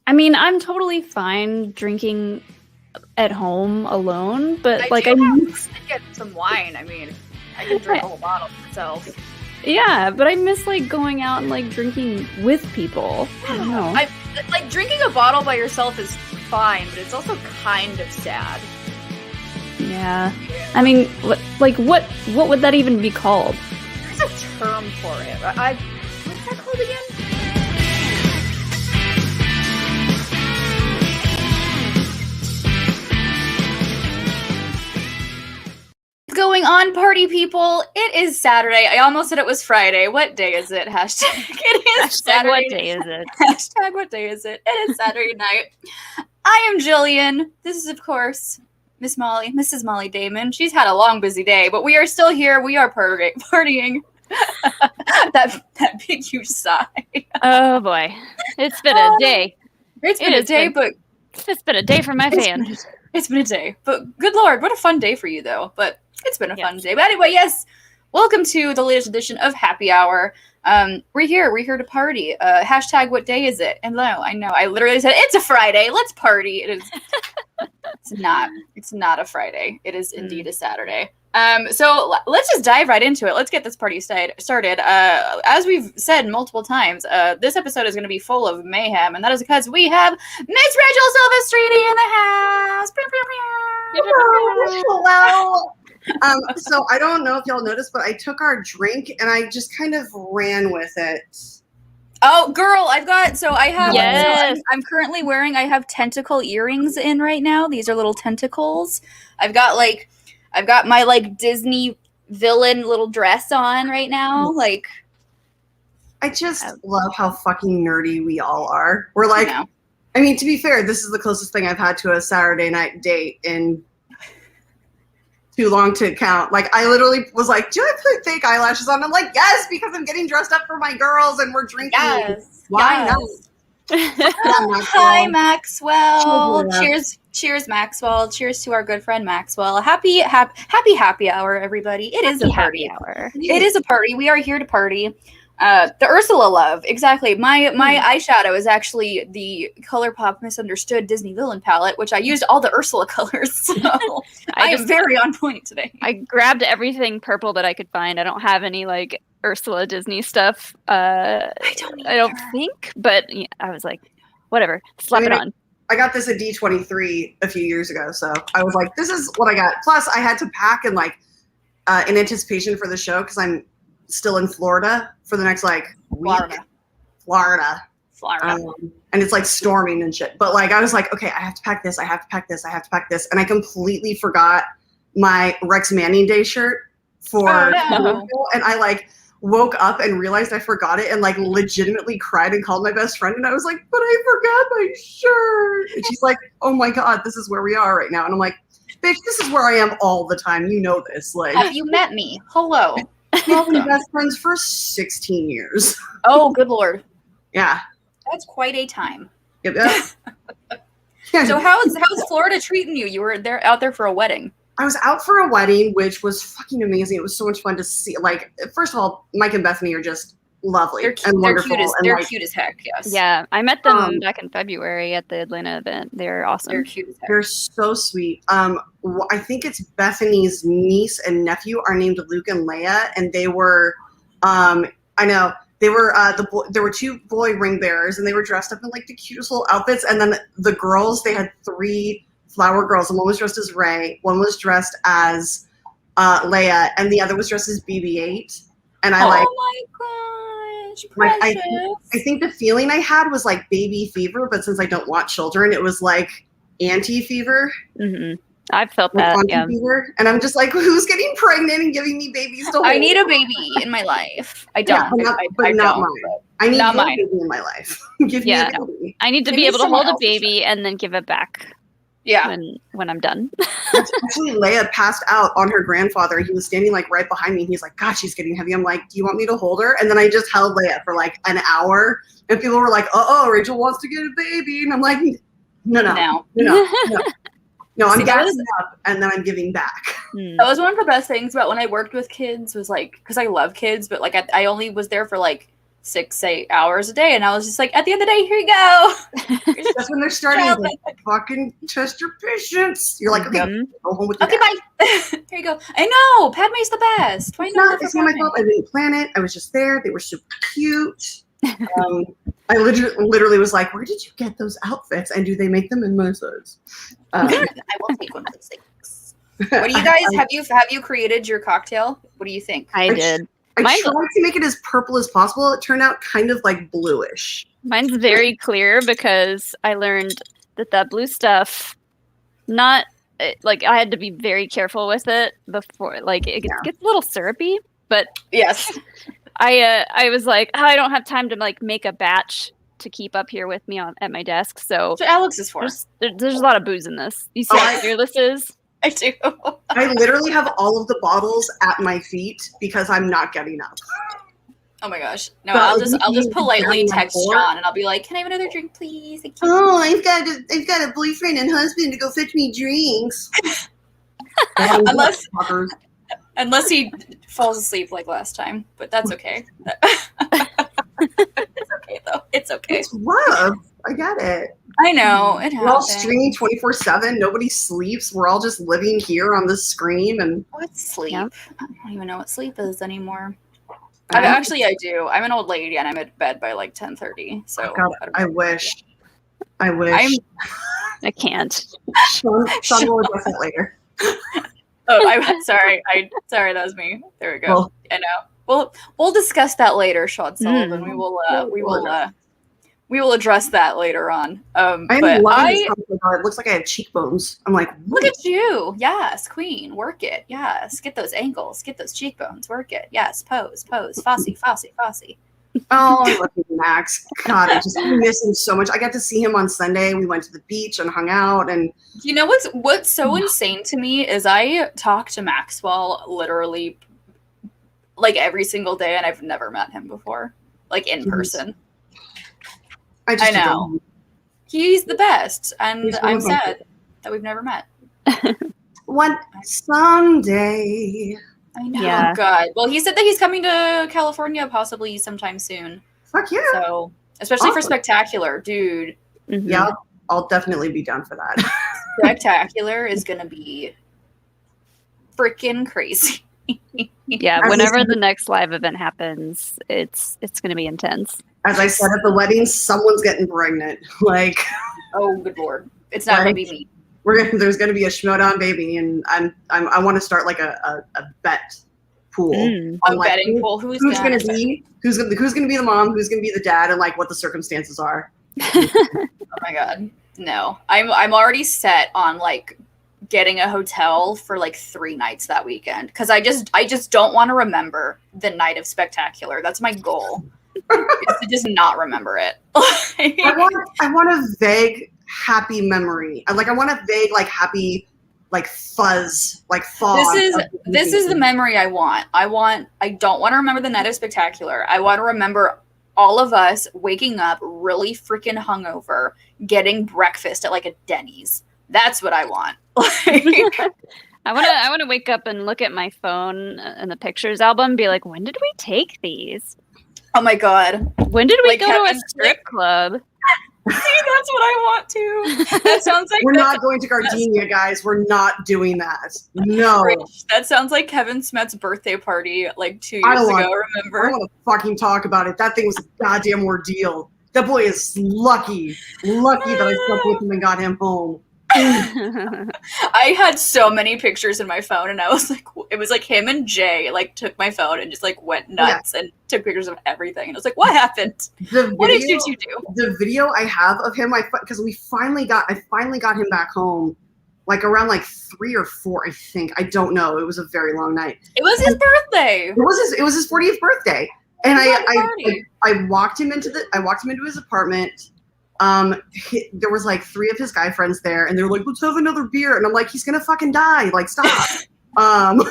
I mean, I'm totally fine drinking at home alone, but I get some wine. I mean, I can drink a whole bottle myself. Yeah, but I miss going out and drinking with people. I don't know. Drinking a bottle by yourself is fine, but it's also kind of sad. Yeah. I mean, what would that even be called? There's a term for it. What's that called again? Going on, party people? It is Saturday. I almost said it was Friday. What day is it? Hashtag it is Saturday. What day is it? Hashtag what day is it? It is Saturday night. I am Jillian. This is, of course, Mrs. Molly Damon. She's had a long, busy day, but we are still here. We are partying. that big, huge sigh. Oh, boy. It's been a day. It's been a day, but... It's been a day for my fan. It's been a day. But good Lord, what a fun day for you, though. But... It's been a fun day. But anyway, yes, welcome to the latest edition of Happy Hour. We're here to party. Hashtag what day is it? And no, I know. I literally said, it's a Friday. Let's party. It is. It's not a Friday. It is indeed a Saturday. So let's just dive right into it. Let's get this party started. As we've said multiple times, this episode is going to be full of mayhem, and that is because we have Miss Rachel Silvestrini in the house. Hello. So I don't know if y'all noticed, but I took our drink and I just kind of ran with it. Oh, girl, I have, yes. So I'm currently wearing, I have tentacle earrings in right now. These are little tentacles. I've got my Disney villain little dress on right now. I just love how fucking nerdy we all are. We're I mean, to be fair, this is the closest thing I've had to a Saturday night date in too long to count. I literally was like, do I put fake eyelashes on? I'm like, yes, because I'm getting dressed up for my girls and we're drinking. Yes. Why not? Hi, Maxwell. Cheers, Maxwell. Cheers to our good friend Maxwell. Happy hour, everybody. It is a party. Happy hour. It is a party. We are here to party. The Ursula love, exactly. My eyeshadow is actually the ColourPop Misunderstood Disney Villain palette, which I used all the Ursula colors, so I am very on point today. I grabbed everything purple that I could find. I don't have any Ursula Disney stuff. I don't think, but I was like, whatever, slap it on. I got this at D23 a few years ago, so I was like, this is what I got. Plus, I had to pack in anticipation for the show because I'm still in Florida for the next week. Florida. And it's storming and shit. But I was like, okay, I have to pack this. And I completely forgot my Rex Manning Day shirt and I woke up and realized I forgot it and legitimately cried and called my best friend and I was like, but I forgot my shirt. And she's like, oh my God, this is where we are right now. And I'm like, bitch, this is where I am all the time. You know this. Have you met me? Hello. We've been best friends for 16 years. Oh, good Lord. Yeah. That's quite a time. Yep. So how's Florida treating you? You were out there for a wedding. I was out for a wedding, which was fucking amazing. It was so much fun to see. First of all, Mike and Bethany are just lovely and wonderful. They're cute as heck, yes. Yeah, I met them back in February at the Atlanta event. They're awesome. They're cute as heck. They're so sweet. I think it's Bethany's niece and nephew are named Luke and Leia, and they were, I know, they were, there were two boy ring bearers, and they were dressed up in the cutest little outfits, and then the girls, they had three flower girls, and one was dressed as Rey, one was dressed as Leia, and the other was dressed as BB-8, and I oh my gosh, precious. I think the feeling I had was baby fever, but since I don't want children, it was auntie fever. Mm-hmm. I've felt that, yeah. Fever, and I'm just who's getting pregnant and giving me babies to hold? I need a baby in my life. I don't. Yeah, but not mine. I need a baby in my life. Give me a baby. I need to be able to hold a baby and then give it back. Yeah. When I'm done. Actually, Leia passed out on her grandfather. He was standing right behind me. He's like, God, she's getting heavy. I'm like, do you want me to hold her? And then I just held Leia for an hour. And people were like, Rachel wants to get a baby. And I'm like, no. No, I'm gathering up and then I'm giving back. That was one of the best things about when I worked with kids was because I love kids, but I only was there for 6-8 hours a day, and I was just like, at the end of the day, here you go. That's when they're starting to fucking test your patience. You're like, okay, go home with your dad. Bye. Here you go. I know, Padme's the best. It's not my fault. I didn't plan it. I was just there. They were super cute. I literally was like, where did you get those outfits? And do they make them in my size? I will take one of those things. What do you guys have you created your cocktail? What do you think? I did. I tried to make it as purple as possible. It turned out kind of like bluish. Mine's very clear because I learned that blue stuff, not like I had to be very careful with it before. Like it gets a little syrupy, but yes, I was like, I don't have time to like make a batch to keep up here with me at my desk. So Alex is for. There's a lot of booze in this. You see how clear this is? I do. I literally have all of the bottles at my feet because I'm not getting up. Oh my gosh! No, I'll just politely text Sean and I'll be like, "Can I have another drink, please?" Oh, I've got a boyfriend and husband to go fetch me drinks. unless he falls asleep like last time, but that's okay. It's okay though. It's okay. It's love. I get it. I know it happens. We're all streaming 24/7. Nobody sleeps. We're all just living here on this screen. And what's sleep? Yep. I don't even know what sleep is anymore. I do. I'm an old lady and I'm in bed by like 10:30. So God, I wish. I can't. Sean will address it later. Oh, I'm sorry. Sorry, that was me. There we go. Well, I know. We'll discuss that later, Sean Sullivan. We will address that later on. It looks like I have cheekbones. I'm like, look at you. Yes, queen. Work it. Yes. Get those angles. Get those cheekbones. Work it. Yes. Pose. Fossy. Oh, I love Max. God, I just miss him so much. I got to see him on Sunday. We went to the beach and hung out. And you know what's so insane to me is I talk to Maxwell literally like every single day, and I've never met him before, like in person. I know. He's the best, and I'm sad that we've never met. Someday. I know. Yeah. Oh, God. Well, he said that he's coming to California possibly sometime soon. Fuck yeah. So, especially for Spectacular, dude. Mm-hmm. Yeah, I'll definitely be down for that. Spectacular is going to be freaking crazy. Yeah, whenever the next live event happens, it's going to be intense. As I said at the wedding, someone's getting pregnant. Like, oh, good Lord. It's not going to be me. There's going to be a Schmoedown baby, and I want to start like a bet pool. A betting pool. Who's going to be the mom? Who's going to be the dad? And like what the circumstances are. Oh my God, no! I'm already set on like getting a hotel for like 3 nights that weekend because I just don't want to remember the night of Spectacular. That's my goal. Is to just not remember it. I want a vague happy memory. I want a vague like happy like fuzz like fog. This is the memory I want. I don't want to remember the night of Spectacular. I want to remember all of us waking up really freaking hungover, getting breakfast at like a Denny's. That's what I want. I want to wake up and look at my phone and the pictures album and be like, when did we take these? Oh my God. When did we go to a strip club? See, that's what I want to. That sounds like we're not going to Gardenia, guys. We're not doing that. No. That sounds like Kevin Smet's birthday party like 2 years ago, remember? I don't want to fucking talk about it. That thing was a goddamn ordeal. That boy is lucky that I slept with him and got him home. I had so many pictures in my phone, and I was like, it was like him and Jay like took my phone and just like went nuts and took pictures of everything. And I was like, what happened? What did you do? The video I have of him, because I finally got him back home, like around like 3 or 4, I think. I don't know. It was a very long night. It was his birthday. It was his 40th birthday, and I walked him into his apartment. There was like 3 of his guy friends there, and they're like, let's have another beer, and I'm like, he's gonna fucking die, like stop. So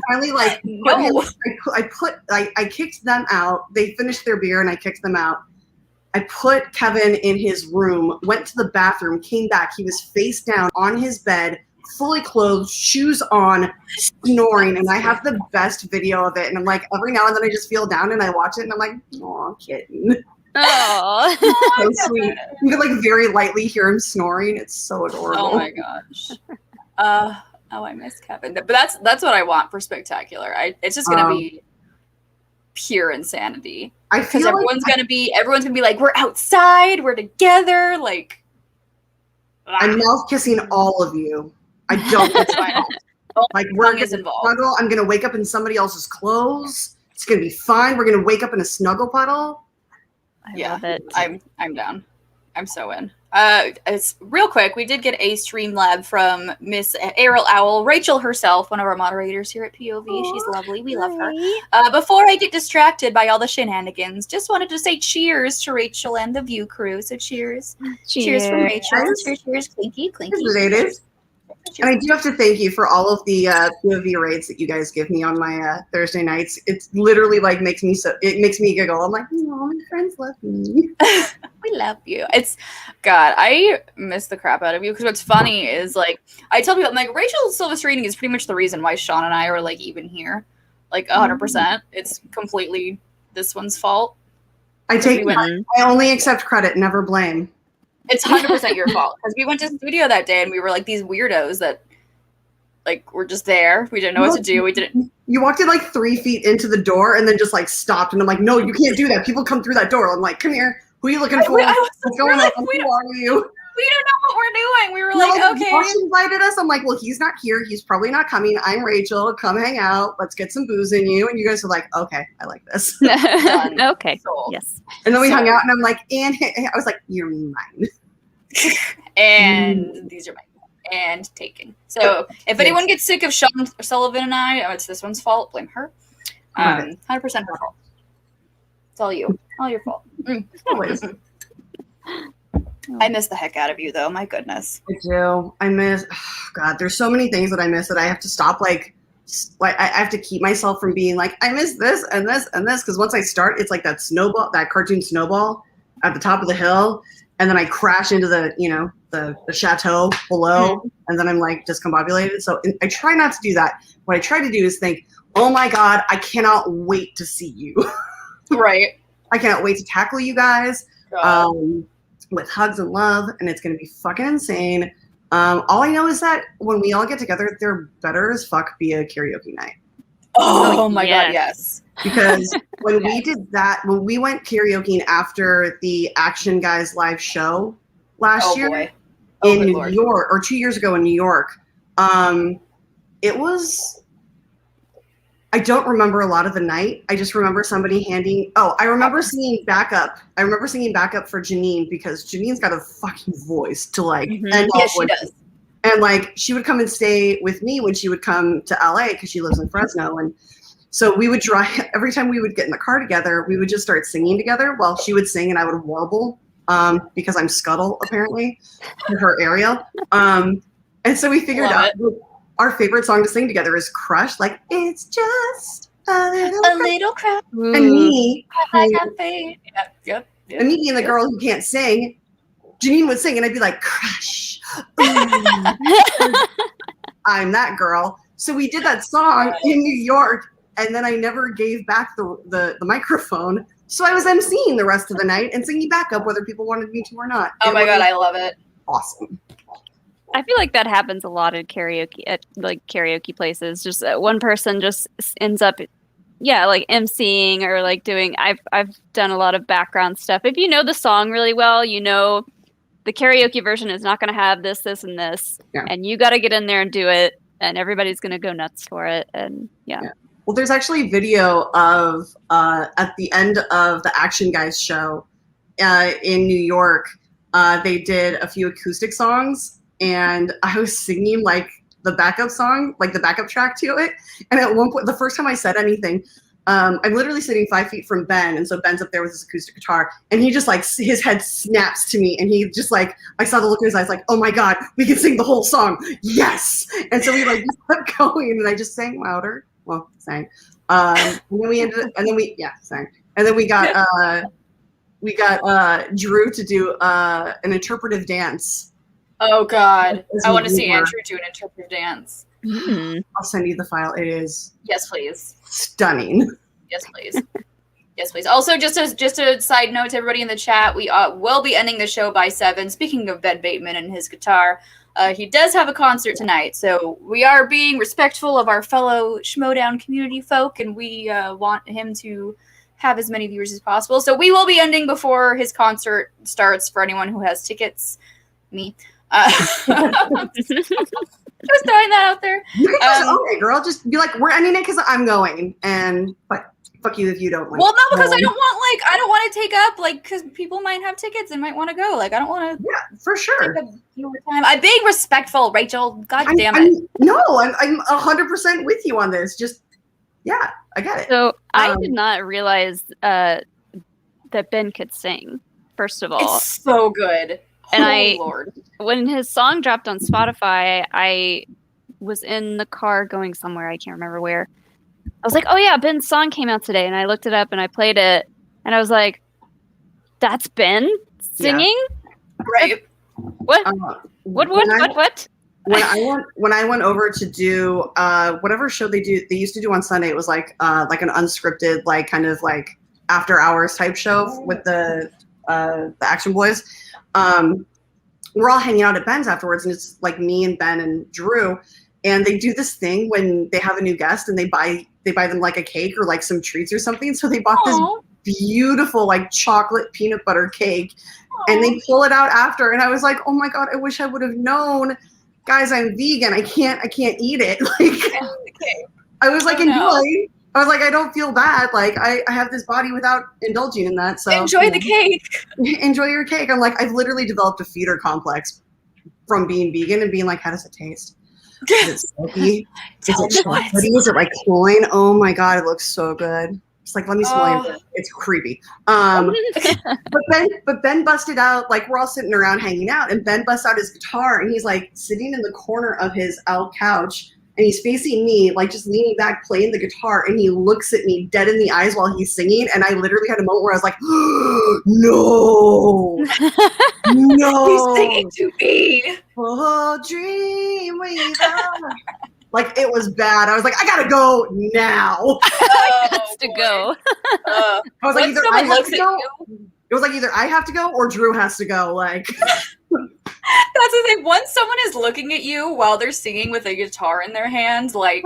finally, like, I kicked them out. They finished their beer and I kicked them out. I put Kevin in his room, went to the bathroom, came back. He was face down on his bed fully clothed, shoes on, snoring, and I have the best video of it. And I'm like, every now and then I just feel down and I watch it and I'm like, aw, kitten. Oh, So sweet. You can like very lightly hear him snoring. It's so adorable. Oh my gosh. I miss Kevin. But that's what I want for Spectacular. It's just gonna be pure insanity. I feel like everyone's gonna be like, we're outside, we're together, like I'm mouth kissing all of you. I don't get like we're gonna snuggle. I'm gonna wake up in somebody else's clothes. It's gonna be fine. We're gonna wake up in a snuggle puddle. I love it. I'm down. I'm so in. It's real quick. We did get a Streamlab from Miss Errol Owl, Rachel herself, one of our moderators here at POV. Aww, she's lovely. We love her. Before I get distracted by all the shenanigans, just wanted to say cheers to Rachel and the View crew. So cheers. Cheers from Rachel. Cheers. Clinky. Cheers. And I do have to thank you for all of the POV raids that you guys give me on my Thursday nights. It's literally like makes me giggle. I'm like, oh, my friends love me. We love you. It's God, I miss the crap out of you because what's funny is like I tell people I'm like Rachel Silvestrini is pretty much the reason why Sean and I are like even here. Like 100%. It's completely this one's fault. I only accept credit, never blame. It's 100% your fault because we went to the studio that day and we were like these weirdos that like were just there. We didn't know what to do. We didn't. You walked in like 3 feet into the door and then just like stopped and I'm like, no, you can't do that. People come through that door. I'm like, come here. Who are you looking for? What's going on? Who are you? We don't know what we're doing. We were like, okay. Josh invited us. I'm like, well, he's not here. He's probably not coming. I'm Rachel. Come hang out. Let's get some booze in you. And you guys are like, okay, I like this. Okay. Yes. And then we hung out and I'm like, and I was like, you're mine. And these are mine. And taken. So if anyone gets sick of Sean Sullivan and I, it's this one's fault. Blame her. 100% her fault. It's all you. All your fault. Always. I miss the heck out of you, though. My goodness. I do. I miss. Oh God, there's so many things that I miss that I have to stop. Like I have to keep myself from being like, I miss this and this and this. Because once I start, it's like that snowball, that cartoon snowball at the top of the hill, and then I crash into the, the chateau below, and then I'm like discombobulated. So I try not to do that. What I try to do is think, oh my God, I cannot wait to see you. Right. I cannot wait to tackle you guys with hugs and love, and it's going to be fucking insane. All I know is that when we all get together, there better as fuck be a karaoke night. Oh my God, yes. Because when we did that, when we went karaoke after the Action Guys live show last year in New York, or 2 years ago in New York, it was... I don't remember a lot of the night. I just remember somebody I remember singing backup. I remember singing backup for Janine because Janine's got a fucking voice to like. Yes, she does. And like she would come and stay with me when she would come to LA because she lives in Fresno. And so we would drive, every time we would get in the car together, we would just start singing together while she would sing and I would warble because I'm Scuttle apparently for her Ariel. And so we figured out our favorite song to sing together is Crush. Like, it's just a little crush. And me, and me being the girl who can't sing, Janine would sing and I'd be like, Crush. I'm that girl. So we did that song in New York and then I never gave back the microphone. So I was emceeing the rest of the night and singing backup whether people wanted me to or not. Oh my God, I love it. Awesome. I feel like that happens a lot at karaoke places. Just one person just ends up, like emceeing or like doing. I've done a lot of background stuff. If you know the song really well, you know the karaoke version is not going to have this, this, and this, and you got to get in there and do it, and everybody's going to go nuts for it. And yeah. Well, there's actually video of at the end of the Action Guys show in New York. They did a few acoustic songs. And I was singing like the backup song, like the backup track to it. And at one point, the first time I said anything, I'm literally sitting 5 feet from Ben. And so Ben's up there with his acoustic guitar. And he just like, his head snaps to me. And he just like, I saw the look in his eyes like, oh my God, we can sing the whole song. Yes. And so we like just kept going. And I just sang louder. Well, sang. And then we sang. And then we got Drew to do an interpretive dance. Oh God, It's I want to see more. Andrew do an interpretive dance. I'll send you the file. It is Yes, please. stunning. Yes, please. Yes, please. Also, just a side note to everybody in the chat, we will be ending the show by 7. Speaking of Ben Bateman and his guitar, he does have a concert tonight, so we are being respectful of our fellow Schmoedown community folk, and we want him to have as many viewers as possible. So we will be ending before his concert starts for anyone who has tickets. Me. Just throwing that out there. You can just own it, girl. Just be like, we're ending it because I'm going, and fuck you if you don't. Well, no, because I don't want to take up because people might have tickets and might want to go. I don't want to. Yeah, for sure. Take up your time. I'm being respectful, Rachel. God damn it. I'm 100% with you on this. Just I get it. So I did not realize that Ben could sing. First of all, it's so good. And Lord. When his song dropped on Spotify, I was in the car going somewhere. I can't remember where. I was like, oh yeah, Ben's song came out today. And I looked it up and I played it. And I was like, that's Ben singing? Yeah. Right. What? What? When I went over to do whatever show they used to do on Sunday, it was like an unscripted, kind of after hours type show with the Action Boys. We're all hanging out at Ben's afterwards, and it's like me and Ben and Drew, and they do this thing when they have a new guest and they buy them a cake or some treats or something. So they bought this beautiful chocolate peanut butter cake. Aww. And they pull it out after, and I was like, oh my God, I wish I would have known. Guys, I'm vegan. I can't eat it. I was like, enjoy. No. I was like, I don't feel bad. I have this body without indulging in that. So enjoy the cake. Enjoy your cake. I'm like, I've literally developed a feeder complex from being vegan and being like, how does it taste? Is it smoky? Is it chocolatey? Is it cloying? Oh my God, it looks so good. It's let me smell it. It's creepy. But Ben busted out, we're all sitting around hanging out, and Ben busts out his guitar, and he's sitting in the corner of his couch, and he's facing me, just leaning back, playing the guitar, and he looks at me dead in the eyes while he's singing, and I literally had a moment where I was like, no, no. He's singing to me. Oh, dream without. It was bad. I was like, I gotta go now. Has to go. I was like, either I have to go. It was either I have to go or Drew has to go. That's the thing. Once someone is looking at you while they're singing with a guitar in their hands, But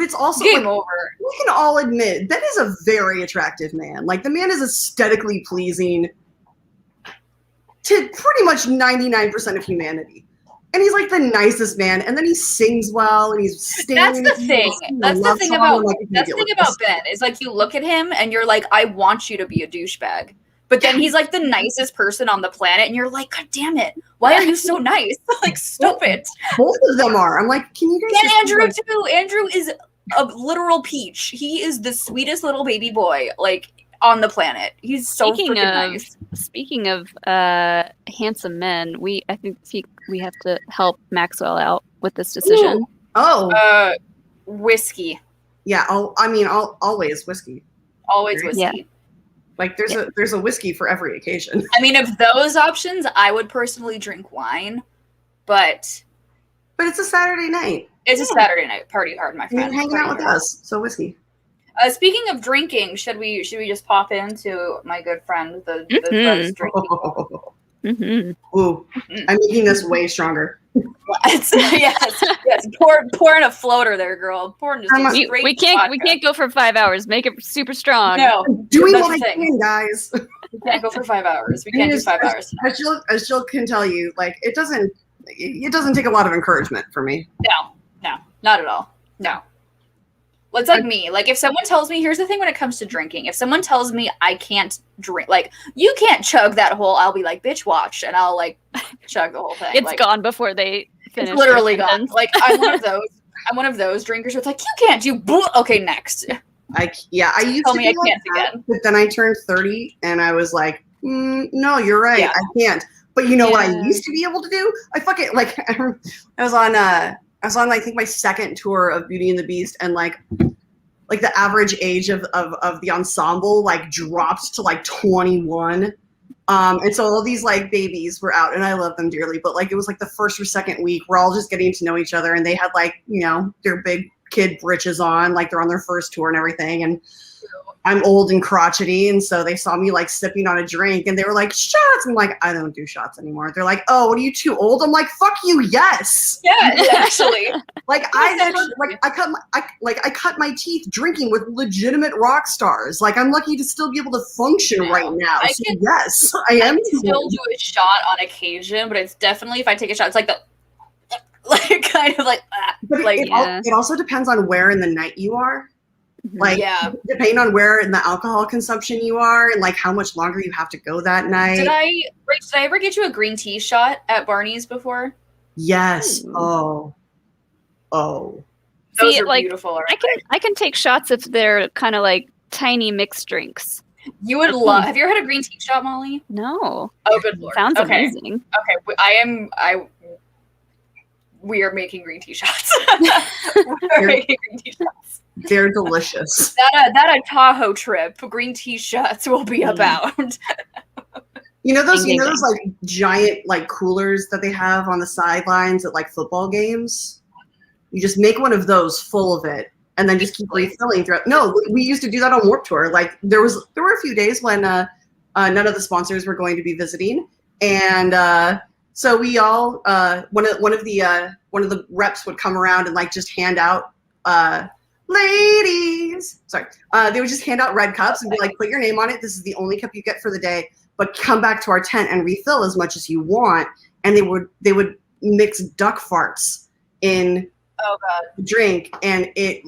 it's also game over. We can all admit Ben is a very attractive man. The man is aesthetically pleasing to pretty much 99% of humanity. And he's the nicest man, and then he sings well, and he's That's the thing. That's the thing about Ben is you look at him and you're like, I want you to be a douchebag. But then he's the nicest person on the planet, and you're like, God damn it, why are you so nice? Stop it. Both of them are. I'm like, can you guys? And Andrew too. Andrew is a literal peach. He is the sweetest little baby boy on the planet. He's so freaking nice. Speaking of handsome men, I think we have to help Maxwell out with this decision. Ooh. Oh, whiskey. Yeah, always whiskey. Always whiskey. Yeah. There's a whiskey for every occasion. I mean, of those options, I would personally drink wine, but it's a Saturday night. It's a Saturday night. Party hard, my friend. Hanging out with us, so whiskey. Speaking of drinking, should we just pop into my good friend the best drinking? Mm-hmm. Ooh, I'm making this way stronger. yes. Pouring a floater there, girl. Pouring just we can't go for 5 hours. Make it super strong. No, doing what I can, guys. We can't go for 5 hours. We can't do 5 hours. As Jill can tell you, it doesn't take a lot of encouragement for me. No, not at all. No. It's me. If someone tells me, here's the thing when it comes to drinking. If someone tells me I can't drink, you can't chug that whole, I'll be like, bitch, watch. And I'll, chug the whole thing. It's gone before they finish. It's literally gone. I'm one of those drinkers where it's you can't do, okay, next. I used tell to me I can't again. But then I turned 30 and I was like, no, you're right. Yeah. I can't. But you know what I used to be able to do? I was on I think my second tour of Beauty and the Beast, and the average age of the ensemble dropped to 21, And so all these like babies were out, and I love them dearly. But like it was like the first or second week, we're all just getting to know each other, and they had like their big kid britches on, like they're on their first tour and everything. And I'm old and crotchety, and so they saw me like sipping on a drink, and they were like, "Shots!" I'm like, "I don't do shots anymore." They're like, "Oh, what are you too old?" I'm like, "Fuck you, yes." Yeah, actually. Like I cut my teeth drinking with legitimate rock stars. Like I'm lucky to still be able to function right now. Yes, I am. I can still do a shot on occasion, but it's definitely if I take a shot, it's like the like kind of like. But like it also depends on where in the night you are. Like, depending on where in the alcohol consumption you are and like how much longer you have to go that night. Did I ever get you a green tea shot at Barney's before? Yes. Oh. Those See, are like, beautiful. I can take shots if they're kind of like tiny mixed drinks. You would love. Have you ever had a green tea shot, Molly? No. Oh, good lord. Sounds amazing. Okay, we are making green tea shots. We're making green tea shots. They're delicious. That a Tahoe trip, green tea shots will be about. Those like giant like coolers that they have on the sidelines at like football games? You just make one of those full of it and then just keep refilling throughout. No, we used to do that on Warped Tour. Like there were a few days when none of the sponsors were going to be visiting, and so we all one of the reps would come around and like just hand out ladies. Sorry, they would just hand out red cups and be like, put your name on it. This is the only cup you get for the day, but come back to our tent and refill as much as you want. And they would mix duck farts in the drink, and I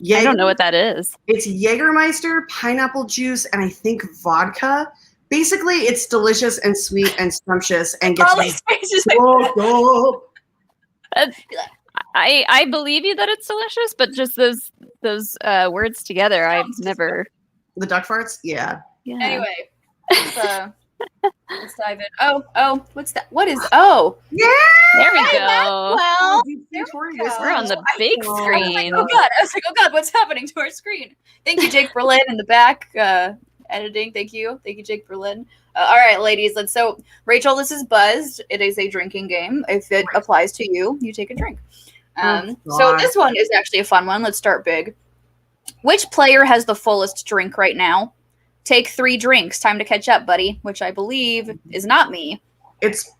don't know what that is. It's Jägermeister, pineapple juice, and I think vodka. Basically, it's delicious and sweet and scrumptious and gets I believe you that it's delicious, but just those words together, I've never. The duck farts, yeah. Anyway, let's dive in. Oh, what's that? What is? Oh, yeah. There we go. Well, we're on the big screen. I was like, oh god, what's happening to our screen? Thank you, Jake Berlin, in the back. Editing. Thank you, Jake Berlin. All right, ladies. So Rachel, this is Buzzed. It is a drinking game. If it applies to you, you take a drink. So this one is actually a fun one. Let's start big. Which player has the fullest drink right now? Take 3 drinks. Time to catch up, buddy. Which I believe is not me. It's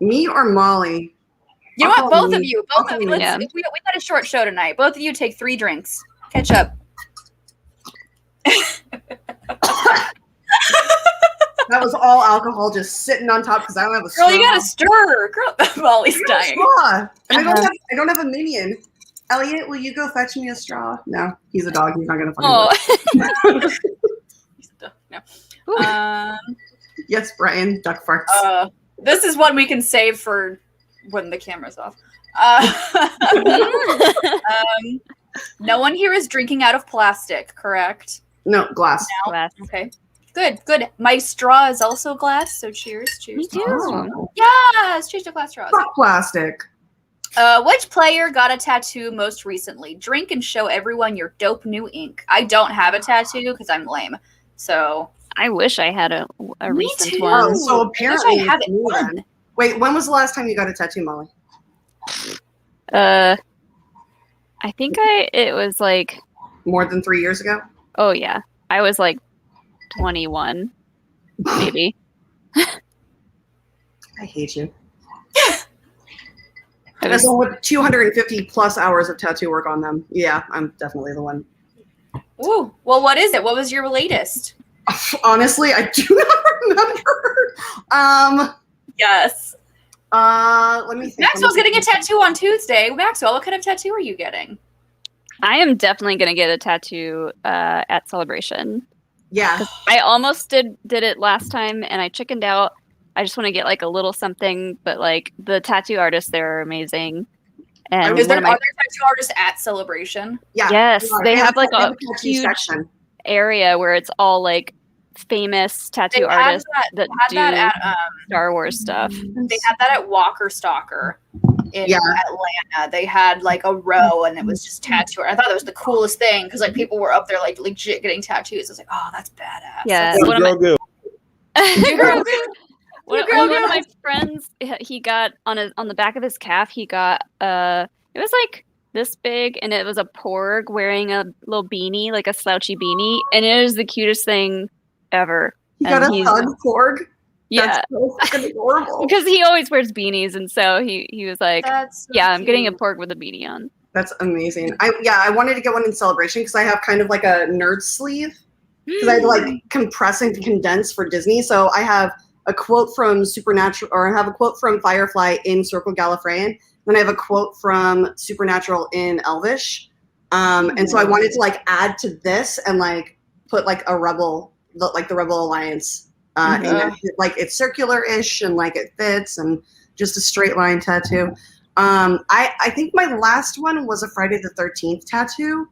me or Molly. You know what? Both of you. We got a short show tonight. Both of you take 3 drinks. Catch up. That was all alcohol just sitting on top because I don't have a straw. Girl, you gotta stir. Girl, Molly's dying. And I don't have a minion. Elliot, will you go fetch me a straw? No, he's a dog. He's not gonna find it. No. Yes, Brian, duck farts. This is one we can save for when the camera's off. No one here is drinking out of plastic, correct? No, glass. No? Glass. Okay. Good. My straw is also glass, so cheers. Me too. Oh. Yes, cheers to glass straws. Fuck plastic. Which player got a tattoo most recently? Drink and show everyone your dope new ink. I don't have a tattoo because I'm lame. So I wish I had a recent too. one. Oh, so apparently I have it one. Wait, when was the last time you got a tattoo, Molly? I think it was like more than 3 years ago. Oh yeah, I was like 21, maybe. I hate you. As one with 250 plus hours of tattoo work on them. Yeah, I'm definitely the one. Ooh, well, what is it? What was your latest? Honestly, I do not remember. Yes. Let me think. Maxwell's getting a tattoo on Tuesday. Maxwell, what kind of tattoo are you getting? I am definitely going to get a tattoo at Celebration. Yeah. I almost did it last time and I chickened out. I just want to get like a little something, but like the tattoo artists there are amazing. And are there tattoo artists at Celebration? Yeah. Yes, they have like a huge section. area where it's all like famous tattoo artists that do Star Wars stuff. They had that at Walker Stalker in Atlanta. They had like a row and it was just tattoo. I thought that was the coolest thing because like people were up there like legit getting tattoos. I was like, oh, that's badass. Yeah. One of my friends, he got on the back of his calf, he got it was like this big, and it was a porg wearing a little beanie, like a slouchy beanie, and it was the cutest thing ever. You got a hug porg? Yeah. That's so fucking adorable. Because he always wears beanies, and so he was like, That's so I'm cute. getting a porg with a beanie on. That's amazing. I wanted to get one in celebration because I have kind of like a nerd sleeve. Because I like compress and condense for Disney. So I have a quote from Supernatural, or I have a quote from Firefly in Circle Gallifreyan. Then I have a quote from Supernatural in Elvish. And so I wanted to like add to this and like put like a rebel, like the Rebel Alliance. And like it's circular-ish and like it fits and just a straight line tattoo. I think my last one was a Friday the 13th tattoo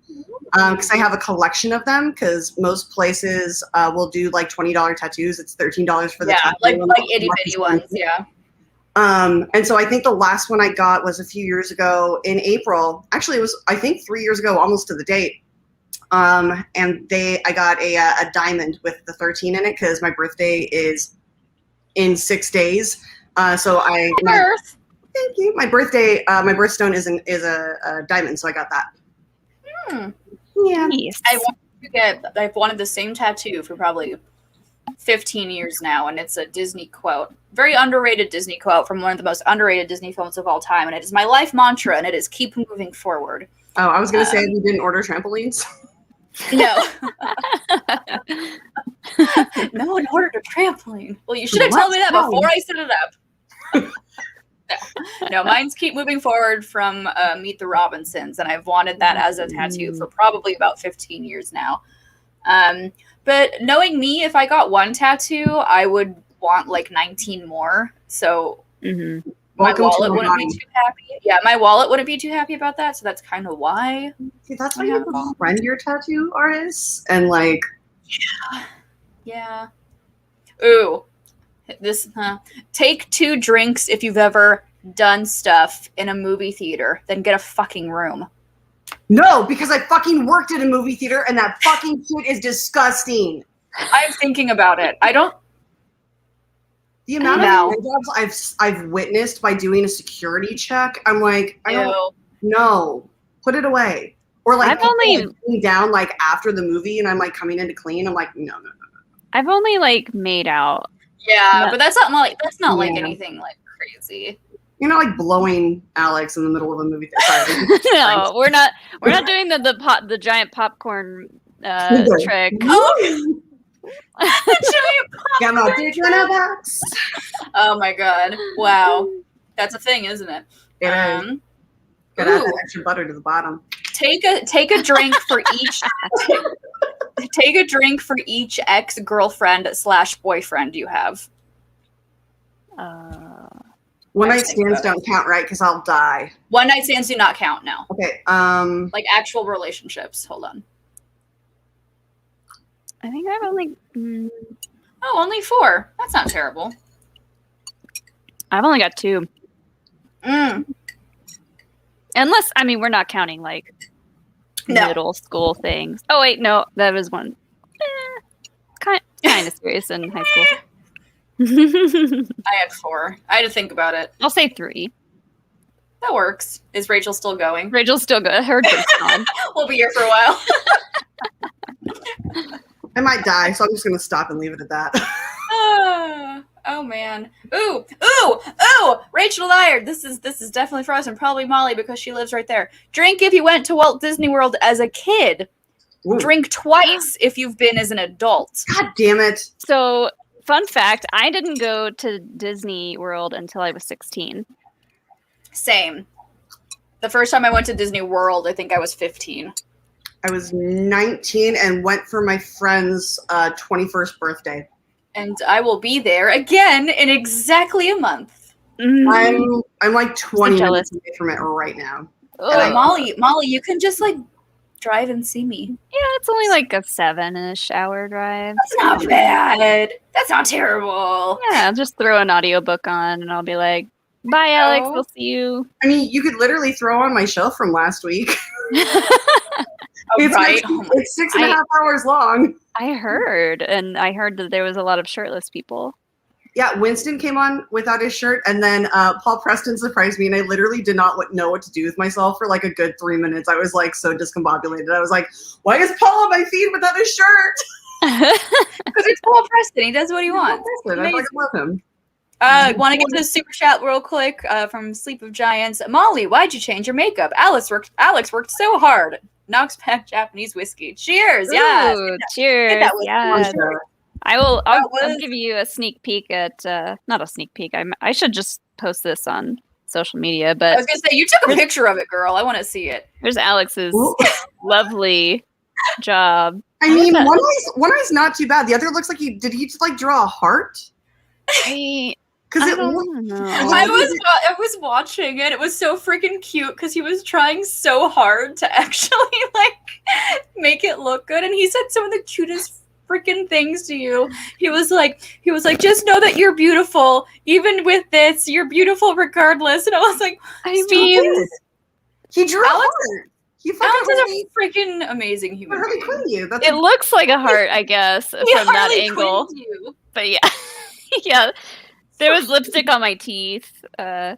because I have a collection of them because most places will do like $20 tattoos. It's $13 for the tattoo. like itty bitty ones, yeah. And so I think the last one I got was a few years ago in April. Actually, it was I think 3 years ago, almost to the date. And I got a diamond with the 13 in it because my birthday is in 6 days. So thank you. My birthstone is a diamond, so I got that. Yeah. Nice. I've wanted the same tattoo for probably 15 years now, and it's a Disney quote. Very underrated Disney quote from one of the most underrated Disney films of all time, and it is my life mantra, and it is keep moving forward. Oh, I was going to say we didn't order trampolines. No. No one ordered a trampoline. Well, you should have told me that before I set it up. No, mine's keep moving forward from Meet the Robinsons, and I've wanted that as a tattoo for probably about 15 years now. But knowing me, if I got one tattoo, I would want like 19 more. So my wallet wouldn't be too happy. Yeah, my wallet wouldn't be too happy about that. So that's kind of why. See, that's why you have to friend your tattoo artists and like. Yeah. Ooh. Take 2 drinks if you've ever done stuff in a movie theater, then get a fucking room. No, because I fucking worked at a movie theater and that fucking shit is disgusting. I'm thinking about it. I don't. The amount of jobs I've witnessed by doing a security check, I'm like, I don't know. Put it away. Or like I've only down like after the movie and I'm like coming in to clean. I'm like, no. I've only like made out. Yeah, but that's not like anything like crazy. You're not like blowing Alex in the middle of a movie theater. No, we're not doing the giant popcorn trick. Oh. Got my dick in a box. Oh my god! Wow, that's a thing, isn't it? It is. Gotta add that extra butter to the bottom. Take a drink for each. Take a drink for each ex-girlfriend / boyfriend you have. One night stands don't count, right? Because I'll die. One night stands do not count now. Okay. Like actual relationships. Hold on. I think I've only. Oh, only 4. That's not terrible. I've only got 2. Unless, I mean, we're not counting like middle school things. Oh wait, no, that was one. Kind of serious in high school. I had 4. I had to think about it. I'll say 3. That works. Is Rachel still going? Rachel's still good. Her drink's gone. We'll be here for a while. I might die, so I'm just gonna stop and leave it at that. Oh man. Ooh. Rachel Dyer. This is definitely for us and probably Molly because she lives right there. Drink if you went to Walt Disney World as a kid. Ooh. Drink twice if you've been as an adult. God damn it. So, fun fact, I didn't go to Disney World until I was 16. Same. The first time I went to Disney World, I think I was 15. I was 19 and went for my friend's 21st birthday. And I will be there again in exactly a month. I'm like 20 minutes away from it right now. Molly, you can just like drive and see me. Yeah, it's only like a 7-ish hour drive. That's not bad. That's not terrible. Yeah, I'll just throw an audiobook on and I'll be like, bye, Alex. We'll see you. I mean, you could literally throw on my show from last week. It's, right? it's 6.5 hours long. I heard that there was a lot of shirtless people. Yeah, Winston came on without his shirt, and then Paul Preston surprised me, and I literally did not know what to do with myself for like a good 3 minutes. I was like so discombobulated. I was like, why is Paul on my feet without his shirt? Because it's Paul Preston. He does what he wants. I fucking love him. Want to get to the super chat real quick from Sleep of Giants. Molly, why'd you change your makeup? Alex worked so hard. Knocks back Japanese whiskey. Cheers. Yeah. Cheers. Yeah. I'll give you a sneak peek at not a sneak peek. I should just post this on social media, but I was gonna say you took a picture of it, girl. I want to see it. There's Alex's lovely job. I mean, one eye's not too bad. The other looks like did he just like draw a heart? Because it don't know. I was watching it. It was so freaking cute because he was trying so hard to actually like make it look good, and he said some of the cutest freaking things to you. He was like, just know that you're beautiful. Even with this, you're beautiful regardless. And I was like, I mean, he drew a heart. Alex is a freaking amazing human being. It looks like a heart, I guess, from that angle. But yeah, yeah. There was lipstick on my teeth. Well,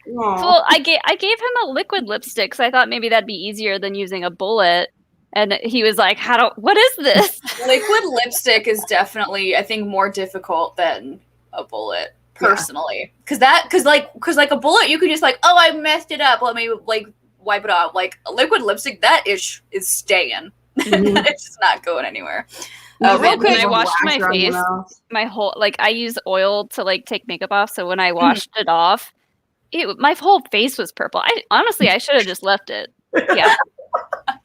I gave him a liquid lipstick because I thought maybe that'd be easier than using a bullet. And he was like, what is this? Liquid lipstick is definitely, I think, more difficult than a bullet, personally. Because like a bullet, you can just like, oh, I messed it up. Let me like wipe it off. Like a liquid lipstick, that is staying. It's just not going anywhere. Real quick, when I washed my face, my whole I use oil to like take makeup off. So when I washed it off, my whole face was purple. I should have just left it. Yeah.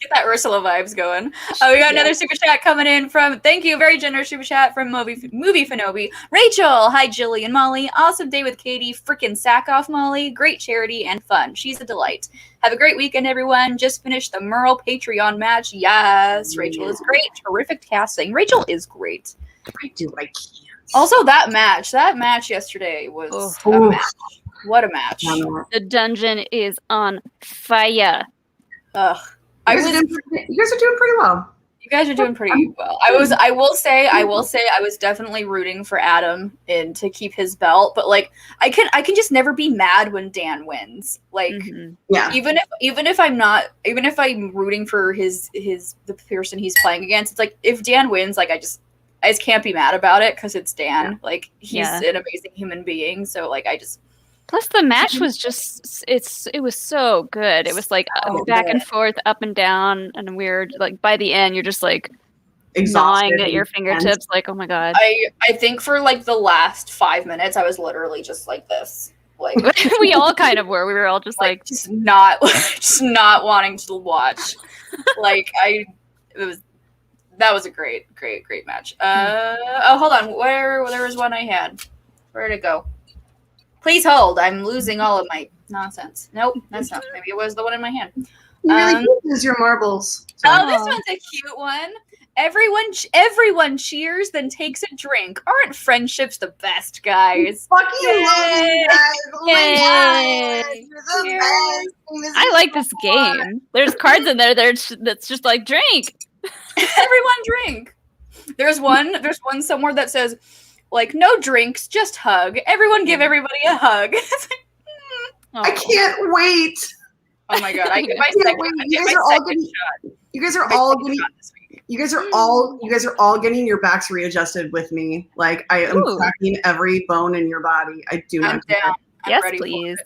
Get that Ursula vibes going. We got another super chat coming in from, thank you, very generous super chat from Movie Fanobi. Rachel, hi Jilly and Molly. Awesome day with Katie. Frickin' sack off Molly. Great charity and fun. She's a delight. Have a great weekend, everyone. Just finished the Merle Patreon match. Yes, Rachel is great. Terrific casting. Rachel is great. I do like cans. Also, that match yesterday was a match. What a match. The dungeon is on fire. Ugh. You guys are doing pretty well. You guys are doing pretty well. I will say I was definitely rooting for Adam to keep his belt, but like I can just never be mad when Dan wins. Like even if I'm rooting for the person he's playing against, it's like if Dan wins, like I just can't be mad about it because it's Dan. Yeah. Like he's an amazing human being, so like I just. Plus, the match was just, it was so good. It was like back and forth, up and down, and weird. Like by the end, you're just like gnawing at your fingertips, like, oh my God. I think for like the last 5 minutes, I was literally just like this. Like we all kind of were. We were all just like just not wanting to watch. That was a great match. Hold on. There was one I had. Where'd it go? Please hold. I'm losing all of my nonsense. Nope, that's not. Maybe it was the one in my hand. Use your marbles. Oh, this one's a cute one. Everyone cheers, then takes a drink. Aren't friendships the best, guys? Fucking love you guys. Oh my God. You're the best. I like this game. There's cards in there that's just like drink. Everyone drink. There's one somewhere that says, like, no drinks, just hug. Everyone give everybody a hug. I can't wait. Oh my God! You guys are all getting your backs readjusted with me. Like I am cracking every bone in your body. I do not. Yes, please.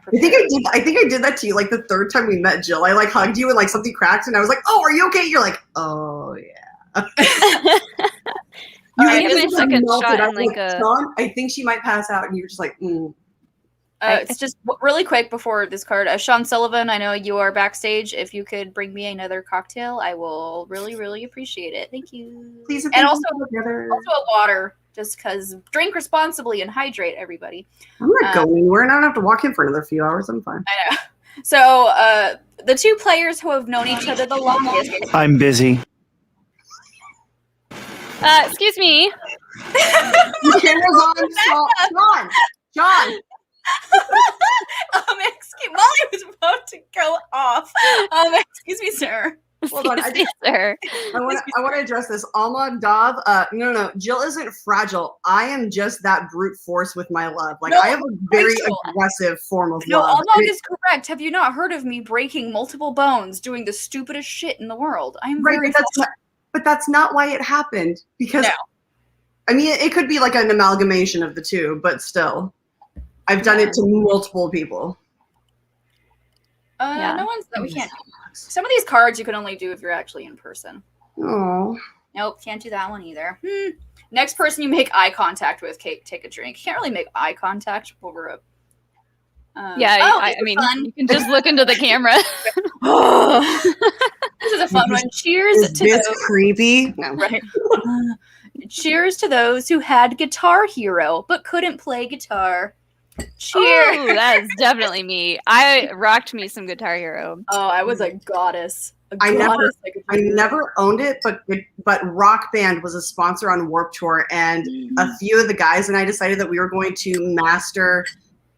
I think I did that to you like the third time we met, Jill. I like hugged you and like something cracked and I was like, "Oh, are you okay?" You're like, "Oh yeah." I give my second shot and like Sean, I think she might pass out, and you're just like, It's just really quick before this card. Sean Sullivan, I know you are backstage. If you could bring me another cocktail, I will really, really appreciate it. Thank you. Please, and also a water, just because drink responsibly and hydrate, everybody. I'm not going anywhere, and I don't have to walk in for another few hours. I'm fine. I know. So the two players who have known each other the longest. I'm busy. Excuse me. The camera's on. John. Molly was about to go off. Excuse me, sir. Hold on, Sir. I want to address this. Alma Dov, no. Jill isn't fragile. I am just that brute force with my love. Like, I have a very aggressive form of love. Alma is correct. Have you not heard of me breaking multiple bones, doing the stupidest shit in the world? I'm right, very. But that's not why it happened. Because, I mean, it could be like an amalgamation of the two, but still, I've done it to multiple people. No one's that we can't. Some of these cards you can only do if you're actually in person. Oh. Nope, can't do that one either. Next person you make eye contact with, take a drink. You can't really make eye contact over a. I mean, you can just look into the camera. This is a fun one. Cheers is to this those. Creepy. No. Right. Cheers to those who had Guitar Hero but couldn't play guitar. Cheers. Ooh, that is definitely me. I rocked me some Guitar Hero. Oh, I was a goddess. I never owned it, but Rock Band was a sponsor on Warped Tour, and a few of the guys and I decided that we were going to master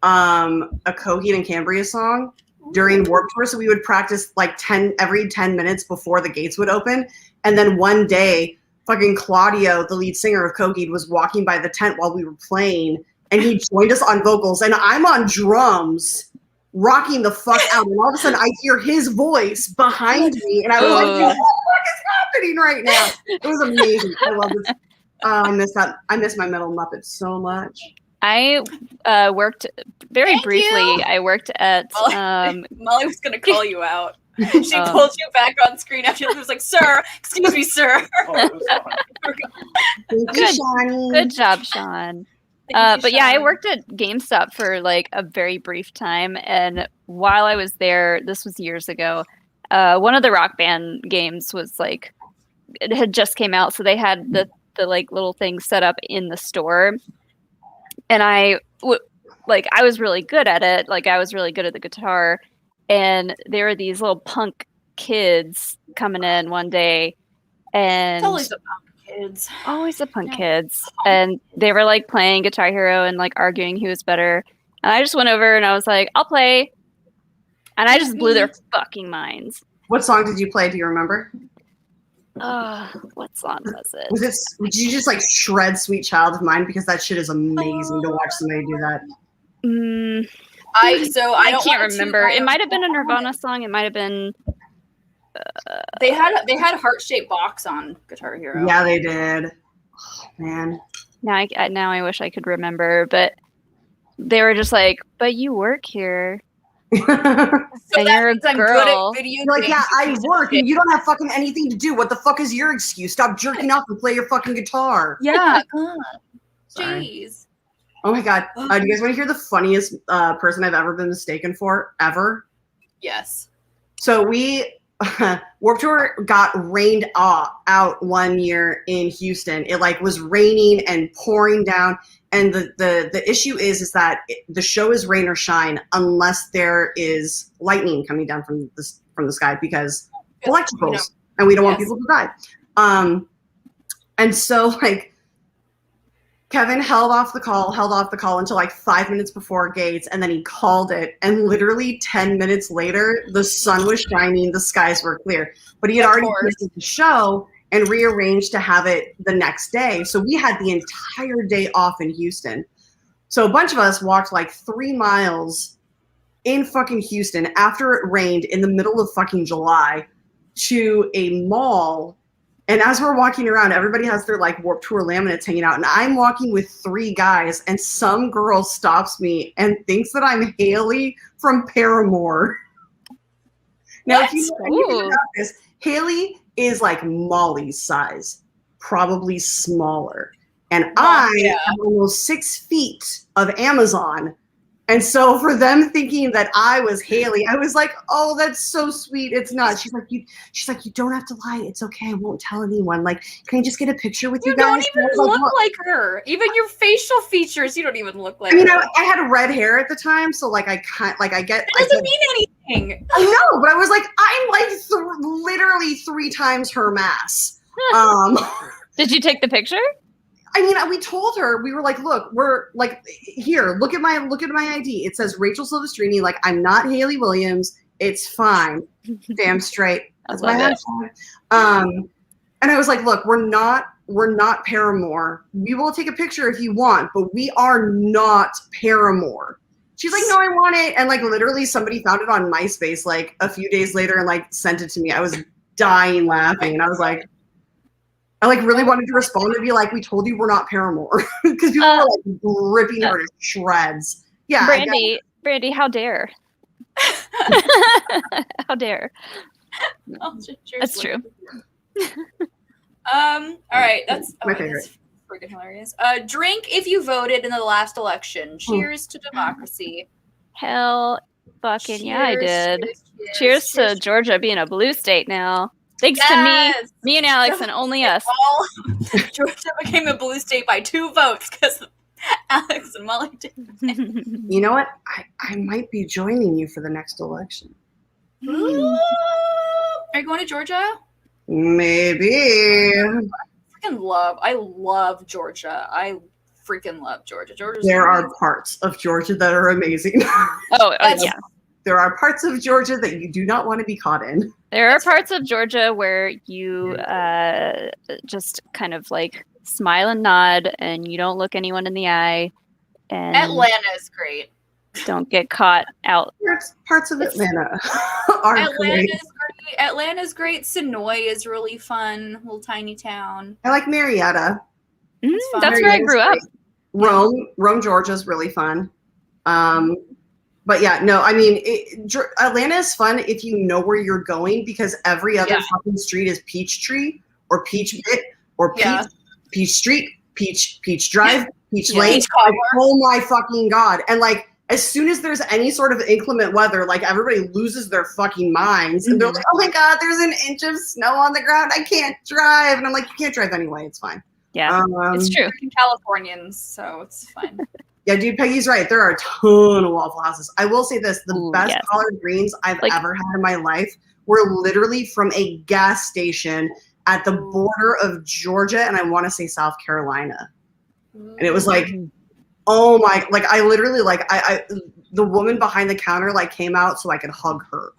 a Coheed and Cambria song during Warped Tour. So we would practice like every 10 minutes before the gates would open, and then one day, fucking Claudio, the lead singer of Coheed, was walking by the tent while we were playing. And he joined us on vocals, and I'm on drums, rocking the fuck out. And all of a sudden, I hear his voice behind me, and I was like, "What the fuck is happening right now?" It was amazing. I love this. I miss that. I miss my Metal Muppets so much. I worked very briefly. I worked at. Molly was gonna call you out. She pulled you back on screen after she was like, "Sir, excuse me, sir." Good job, Sean. But yeah, I worked at GameStop for like a very brief time, and while I was there, this was years ago, one of the Rock Band games was like, it had just came out, so they had the like little thing set up in the store, and I was really good at it, like I was really good at the guitar, and there were these little punk kids coming in one day, and always the punk kids, and they were like playing Guitar Hero and like arguing who was better, and I just went over and I was like, I'll play, and I just blew their fucking minds. What song did you play? Do you remember? What song was it? Did you just like shred Sweet Child of Mine? Because that shit is amazing to watch somebody do that. I can't remember. It might have been a Nirvana song. It might have been. They had heart-shaped box on Guitar Hero. Yeah, they did. Oh, man. Now I wish I could remember, but they were just like, "But you work here, and you're a girl." You're like, "Yeah, I work, and you don't have fucking anything to do. What the fuck is your excuse? Stop jerking off and play your fucking guitar." Yeah. Jeez. Oh my god. Do you guys want to hear the funniest person I've ever been mistaken for ever? Yes. So Warped Tour got rained out one year in Houston. It like was raining and pouring down, and the issue is that the show is rain or shine unless there is lightning coming down from the sky, because electricals, and we don't want people to die. And so like Kevin held off the call until like 5 minutes before gates, and then he called it, and literally 10 minutes later, the sun was shining, the skies were clear. But he had already canceled the show and rearranged to have it the next day. So we had the entire day off in Houston. So a bunch of us walked like 3 miles in fucking Houston after it rained in the middle of fucking July to a mall. And as we're walking around, everybody has their like Warped Tour laminates hanging out. And I'm walking with 3 guys, and some girl stops me and thinks that I'm Haley from Paramore. Now, if you know about this, Haley is like Molly's size, probably smaller. And I am almost 6 feet of Amazon. And so for them thinking that I was Haley, I was like, "Oh, that's so sweet. It's not." She's like, you don't have to lie. It's okay. I won't tell anyone. Like, can I just get a picture with you guys? You don't even look like her. Even your facial features, you don't even look like her. I mean, I had red hair at the time, so like I can't, like I get. That doesn't mean anything. I know, but I was like, I'm like literally 3 times her mass. Did you take the picture? I mean, we told her, we were like, "Look, we're like, here, look at my ID. It says Rachel Silvestrini. Like, I'm not Haley Williams. It's fine. Damn straight. That's my love hashtag. And I was like, look, we're not Paramore. We will take a picture if you want, but we are not Paramore. She's like, no, I want it. And like literally somebody found it on MySpace like a few days later and like sent it to me. I was dying laughing. And I was like, I like really wanted to respond and be like, we told you we're not Paramore. Because people were like ripping her to shreds. Yeah. Brandy, how dare. How dare. That's true. All right, that's my favorite. That's freaking hilarious. Drink if you voted in the last election. Cheers to democracy. Hell fucking yeah, I did. Cheers to Georgia being a blue state now. Thanks to me and Alex, and only us. Georgia became a blue state by 2 votes because Alex and Molly did. You know what? I might be joining you for the next election. Ooh. Are you going to Georgia? Maybe. I love Georgia. I freaking love Georgia. There are parts of Georgia that are amazing. Yeah. There are parts of Georgia that you do not want to be caught in. There are parts of Georgia where you just kind of like smile and nod and you don't look anyone in the eye. And Atlanta is great. Don't get caught out. Parts of Atlanta are great. Atlanta's great. Sonoy is really fun. Little tiny town. I like Marietta. That's where I grew up. Rome, Georgia is really fun. But yeah, no, I mean, Atlanta is fun if you know where you're going because every other fucking street is Peachtree or Peach Bit or Peach Street, Peach Drive, Peach Lane. Like, oh my fucking God. And like, as soon as there's any sort of inclement weather, like everybody loses their fucking minds and they're like, oh my God, there's an inch of snow on the ground. I can't drive. And I'm like, you can't drive anyway. It's fine. Yeah, it's true. We're Californians, so it's fine. Yeah, dude, Peggy's right. There are a ton of Waffle Houses. I will say this, the best collard greens I've ever had in my life were literally from a gas station at the border of Georgia and I want to say South Carolina. And it was like, oh my, like I literally like, the woman behind the counter like came out so I could hug her.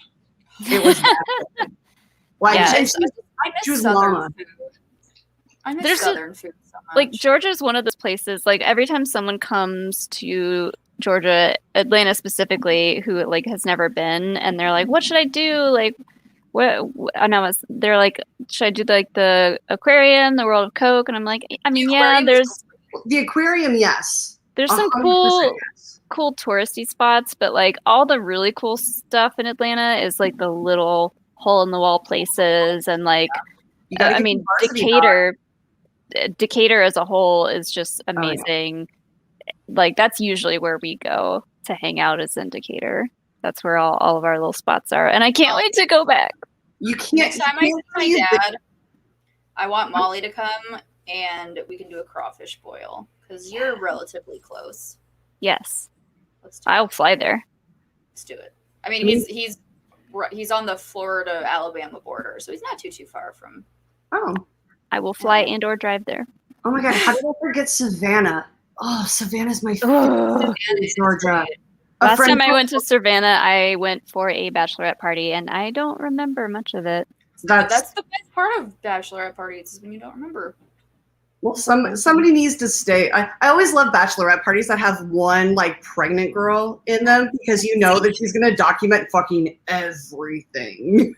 It was that good. Like, I miss Southern food. I miss Southern food so much. Like Georgia's one of those places, like every time someone comes to Georgia, Atlanta specifically, who like has never been, and they're like, what should I do? Like, they're like, should I do like the aquarium, the World of Coke? And I'm like, I mean, there's the aquarium, yes. There's some cool touristy spots, but like all the really cool stuff in Atlanta is like the little hole in the wall places, and like, I mean, Decatur as a whole is just amazing. Like that's usually where we go to hang out is in Decatur. That's where all of our little spots are, and I can't wait to go back. You can't. Next time I see my dad, I want Molly to come, and we can do a crawfish boil because you're relatively close. Yes, I'll fly there. Let's do it. I mean, he's on the Florida-Alabama border, so he's not too far from. Oh. I will fly and or drive there. Oh my God, how did I forget Savannah? Oh, Savannah's my favorite. Georgia. Last time I went to Savannah, I went for a bachelorette party, and I don't remember much of it. That's the best part of bachelorette parties is when you don't remember. Well, somebody needs to stay. I always love bachelorette parties that have one like pregnant girl in them because you know that she's gonna document fucking everything.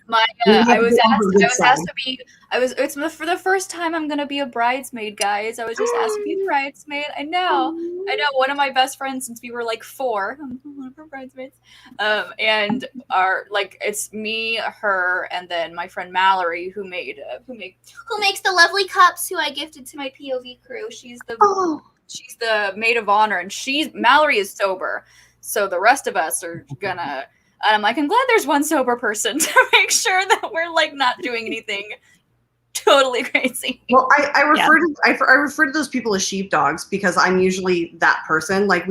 It's for the first time I'm gonna be a bridesmaid, guys. I was just asked to be a bridesmaid. I know. One of my best friends since we were like 4. I'm one of her bridesmaids. And it's me, her, and then my friend Mallory who makes the lovely cups who I gifted to my POV crew. She's the maid of honor, and Mallory is sober, so the rest of us are gonna. I'm like, I'm glad there's one sober person to make sure that we're like not doing anything totally crazy. Well, I refer to those people as sheepdogs because I'm usually that person. Like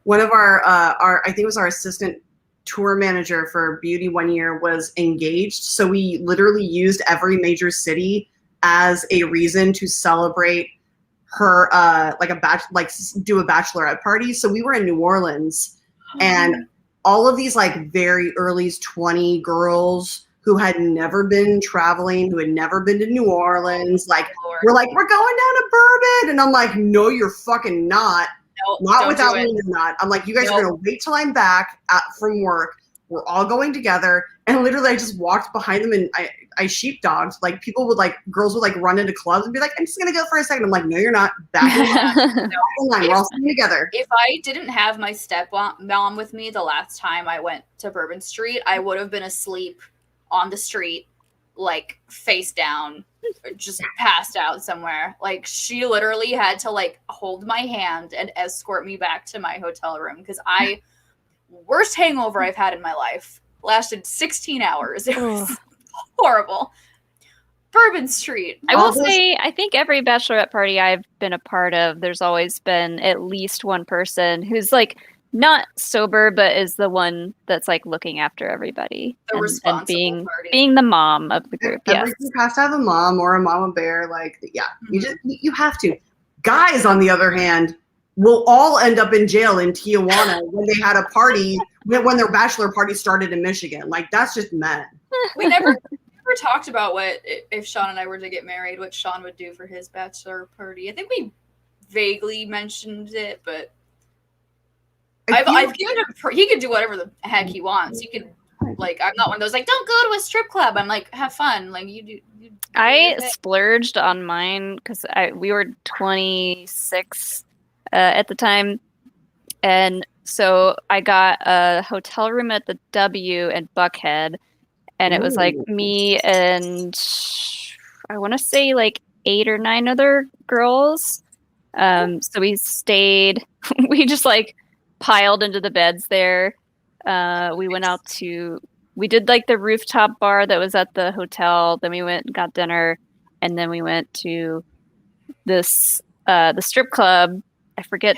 one of our I think it was our assistant tour manager for beauty one year was engaged, so we literally used every major city as a reason to celebrate her do a bachelorette party. So we were in New Orleans and all of these like very early 20 girls who had never been traveling, who had never been to New Orleans, like we're like, we're going down to Bourbon, and I'm like, no, you're fucking not. Nope, not without me, you're not. I'm like, you guys are gonna wait till I'm back from work. We're all going together, and literally, I just walked behind them and I sheepdogged. Like people would like, girls would like run into clubs and be like, I'm just gonna go for a second. I'm like, no, you're not. Back in line. We're all sitting together. If I didn't have my stepmom with me the last time I went to Bourbon Street, I would have been asleep on the street, like face down, just passed out somewhere. Like she literally had to like hold my hand and escort me back to my hotel room because worst hangover I've had in my life. Lasted 16 hours. It was horrible. Bourbon Street. I will say, I think every bachelorette party I've been a part of, there's always been at least one person who's like not sober, but is the one that's like looking after everybody and being the mom of the group. Every group has to have a mom or a mama bear. Like, you have to. Guys, on the other hand, will all end up in jail in Tijuana when they had a party when their bachelor party started in Michigan. Like, that's just men. We never talked about what if Sean and I were to get married, what Sean would do for his bachelor party. I think we vaguely mentioned it, but I've given him. He could do whatever the heck he wants. He could, like, I'm not one of those like, don't go to a strip club. I'm like, have fun. Like you do. I splurged on mine because we were 26 at the time, and so I got a hotel room at the W in Buckhead, and it was like me and I want to say like 8 or 9 other girls. So we stayed. We just like piled into the beds there. We went out we did like the rooftop bar that was at the hotel. Then we went and got dinner, and then we went to this the strip club. I forget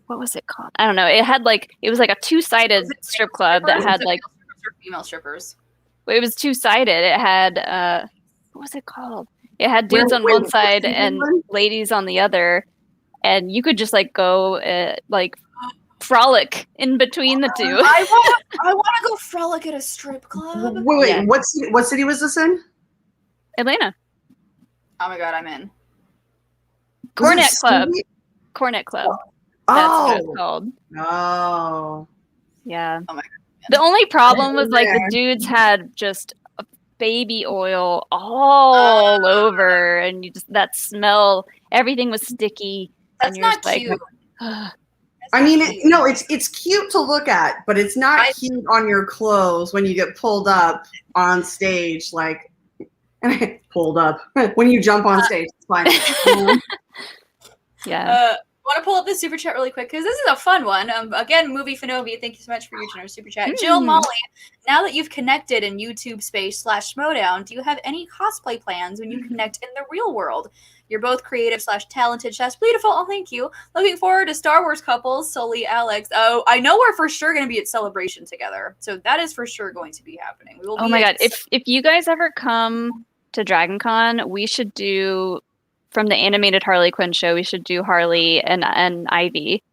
what was it called. I don't know. It was like a 2-sided strip club that had like female strippers. It was 2-sided. It had what was it called? It had dudes on one side and ladies on the other, and you could just like go like frolic in between the two. I want to go frolic at a strip club. Wait, yeah. What city was this in? Atlanta. Oh my god, I'm in. Cornet Club. Cornet Club. That's what it's called. Oh. Yeah. Oh my god. The only problem was like the dudes had just baby oil all over, and you just that smell. Everything was sticky. That's and you're not just cute. Like, I mean, it's cute to look at, but it's not cute on your clothes when you get pulled up on stage. Like pulled up when you jump on stage. It's fine. Yeah. Want to pull up the super chat really quick because this is a fun one. Again, Movie Fanovia, thank you so much for your generous super chat. Jill Molly, now that you've connected in YouTube space /Schmoedown, do you have any cosplay plans when you connect in the real world? You're both creative /talented / beautiful. Oh, thank you. Looking forward to Star Wars couples, Sully, Alex. Oh, I know we're for sure going to be at Celebration together, so that is for sure going to be happening. We will. Oh my god! If you guys ever come to Dragon Con, we should do. From the animated Harley Quinn show, we should do Harley and Ivy.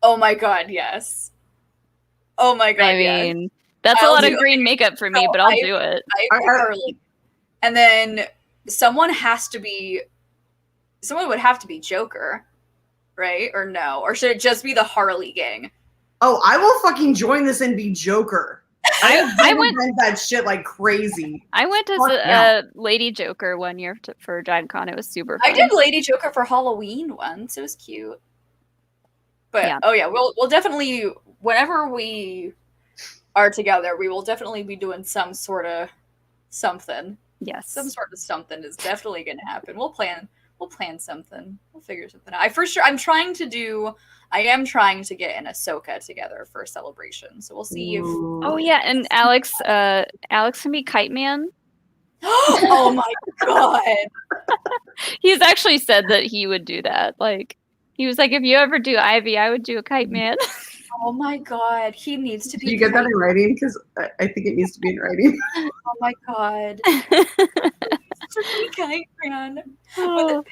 Oh my god, yes. Oh my god, I mean, that's a lot of green makeup for me, but I'll do it. Harley. And then someone would have to be Joker, right? Or no? Or should it just be the Harley gang? Oh, I will fucking join this and be Joker. I went that shit like crazy. I went as Lady Joker one year for Dragon Con. It was super fun. I did Lady Joker for Halloween once. It was cute. But we'll definitely, whenever we are together, we will definitely be doing some sort of something. Yes, some sort of something is definitely going to happen. We'll plan something. We'll figure something out. I am trying to get an Ahsoka together for a Celebration. So we'll see if. Oh yeah, and Alex can be Kite Man. Oh my god! He's actually said that he would do that. Like he was like, if you ever do Ivy, I would do a Kite Man. Oh my god, he needs to be. Did you get that in writing? Because I think it needs to be in writing. Oh my god. Kite Man. Oh.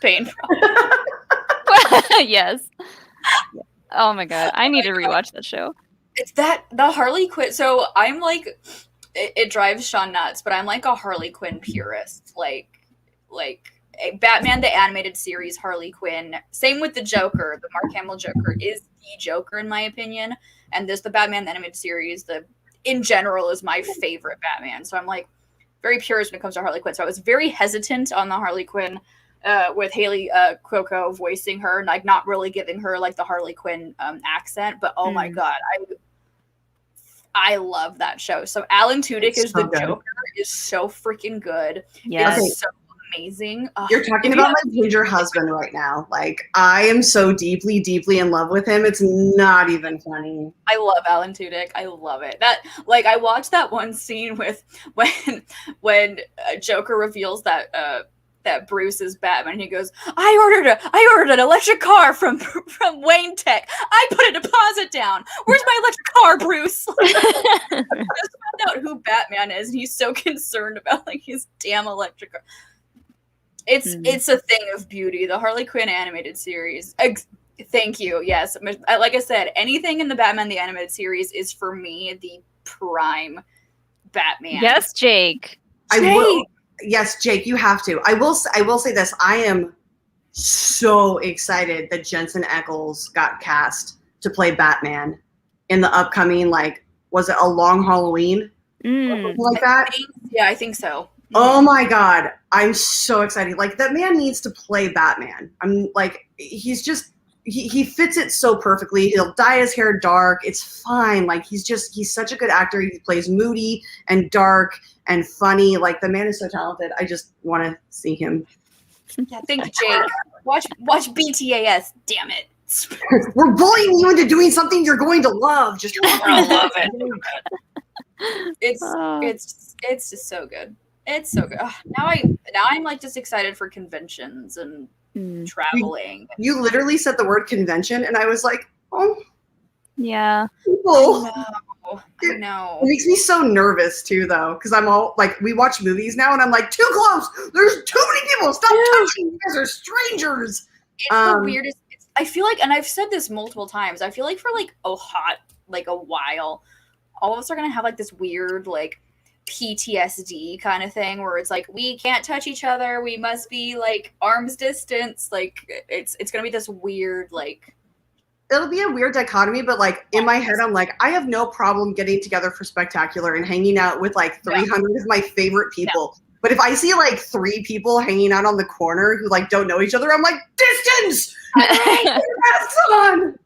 Painful. Yes. Oh my god, I need to rewatch that show. It's that the Harley Quinn. So I'm like, it drives Sean nuts, but I'm like a Harley Quinn purist. Like Batman the animated series, Harley Quinn. Same with the Joker. The Mark Hamill Joker is the Joker in my opinion, and the Batman the animated series, in general, is my favorite Batman. So I'm like very purist when it comes to Harley Quinn. So I was very hesitant on the Harley Quinn. With Haley Cuoco voicing her and like not really giving her like the Harley Quinn accent, but oh my god, I love that show. So Alan Tudyk is the Joker is so freaking good. Yes. It's so amazing. You're talking about my ginger husband right now. Like I am so deeply, deeply in love with him. It's not even funny. I love Alan Tudyk. I love it. That like I watched that one scene with when Joker reveals that Bruce is Batman. He goes, I ordered an electric car from Wayne Tech. I put a deposit down. Where's my electric car, Bruce? I just found out who Batman is, and he's so concerned about like his damn electric car. It's a thing of beauty. The Harley Quinn animated series. Thank you. Yes, like I said, anything in the Batman the animated series is for me the prime Batman. Yes, Jake. I will. Yes, Jake, you have to. I will say this. I am so excited that Jensen Ackles got cast to play Batman in the upcoming, like, was it A Long Halloween? Something like that? I think so. Oh my god. I'm so excited. Like, that man needs to play Batman. I'm like, he's just, he fits it so perfectly. He'll dye his hair dark. It's fine. Like, he's such a good actor. He plays moody and dark and funny. Like, the man is so talented. I just want to see him. Yeah, thank you, Jake. Watch BTAS. Damn it. We're bullying you into doing something you're going to love. Just love it. It's just so good. It's so good. Now I'm like just excited for conventions and traveling. You literally said the word convention, and I was like, oh, yeah. People. I know. It makes me so nervous too, though, because I'm all like, we watch movies now, and I'm like, too close. There's too many people. Stop touching. You guys are strangers. It's the weirdest. I feel like, and I've said this multiple times. I feel like for like a while, all of us are gonna have like this weird like PTSD kind of thing where it's like we can't touch each other. We must be like arm's distance. Like it's gonna be this weird like. It'll be a weird dichotomy, but like in my head, I'm like, I have no problem getting together for Spectacular and hanging out with like 300 of my favorite people. Yeah. But if I see like 3 people hanging out on the corner who like don't know each other, I'm like, distance. That's on.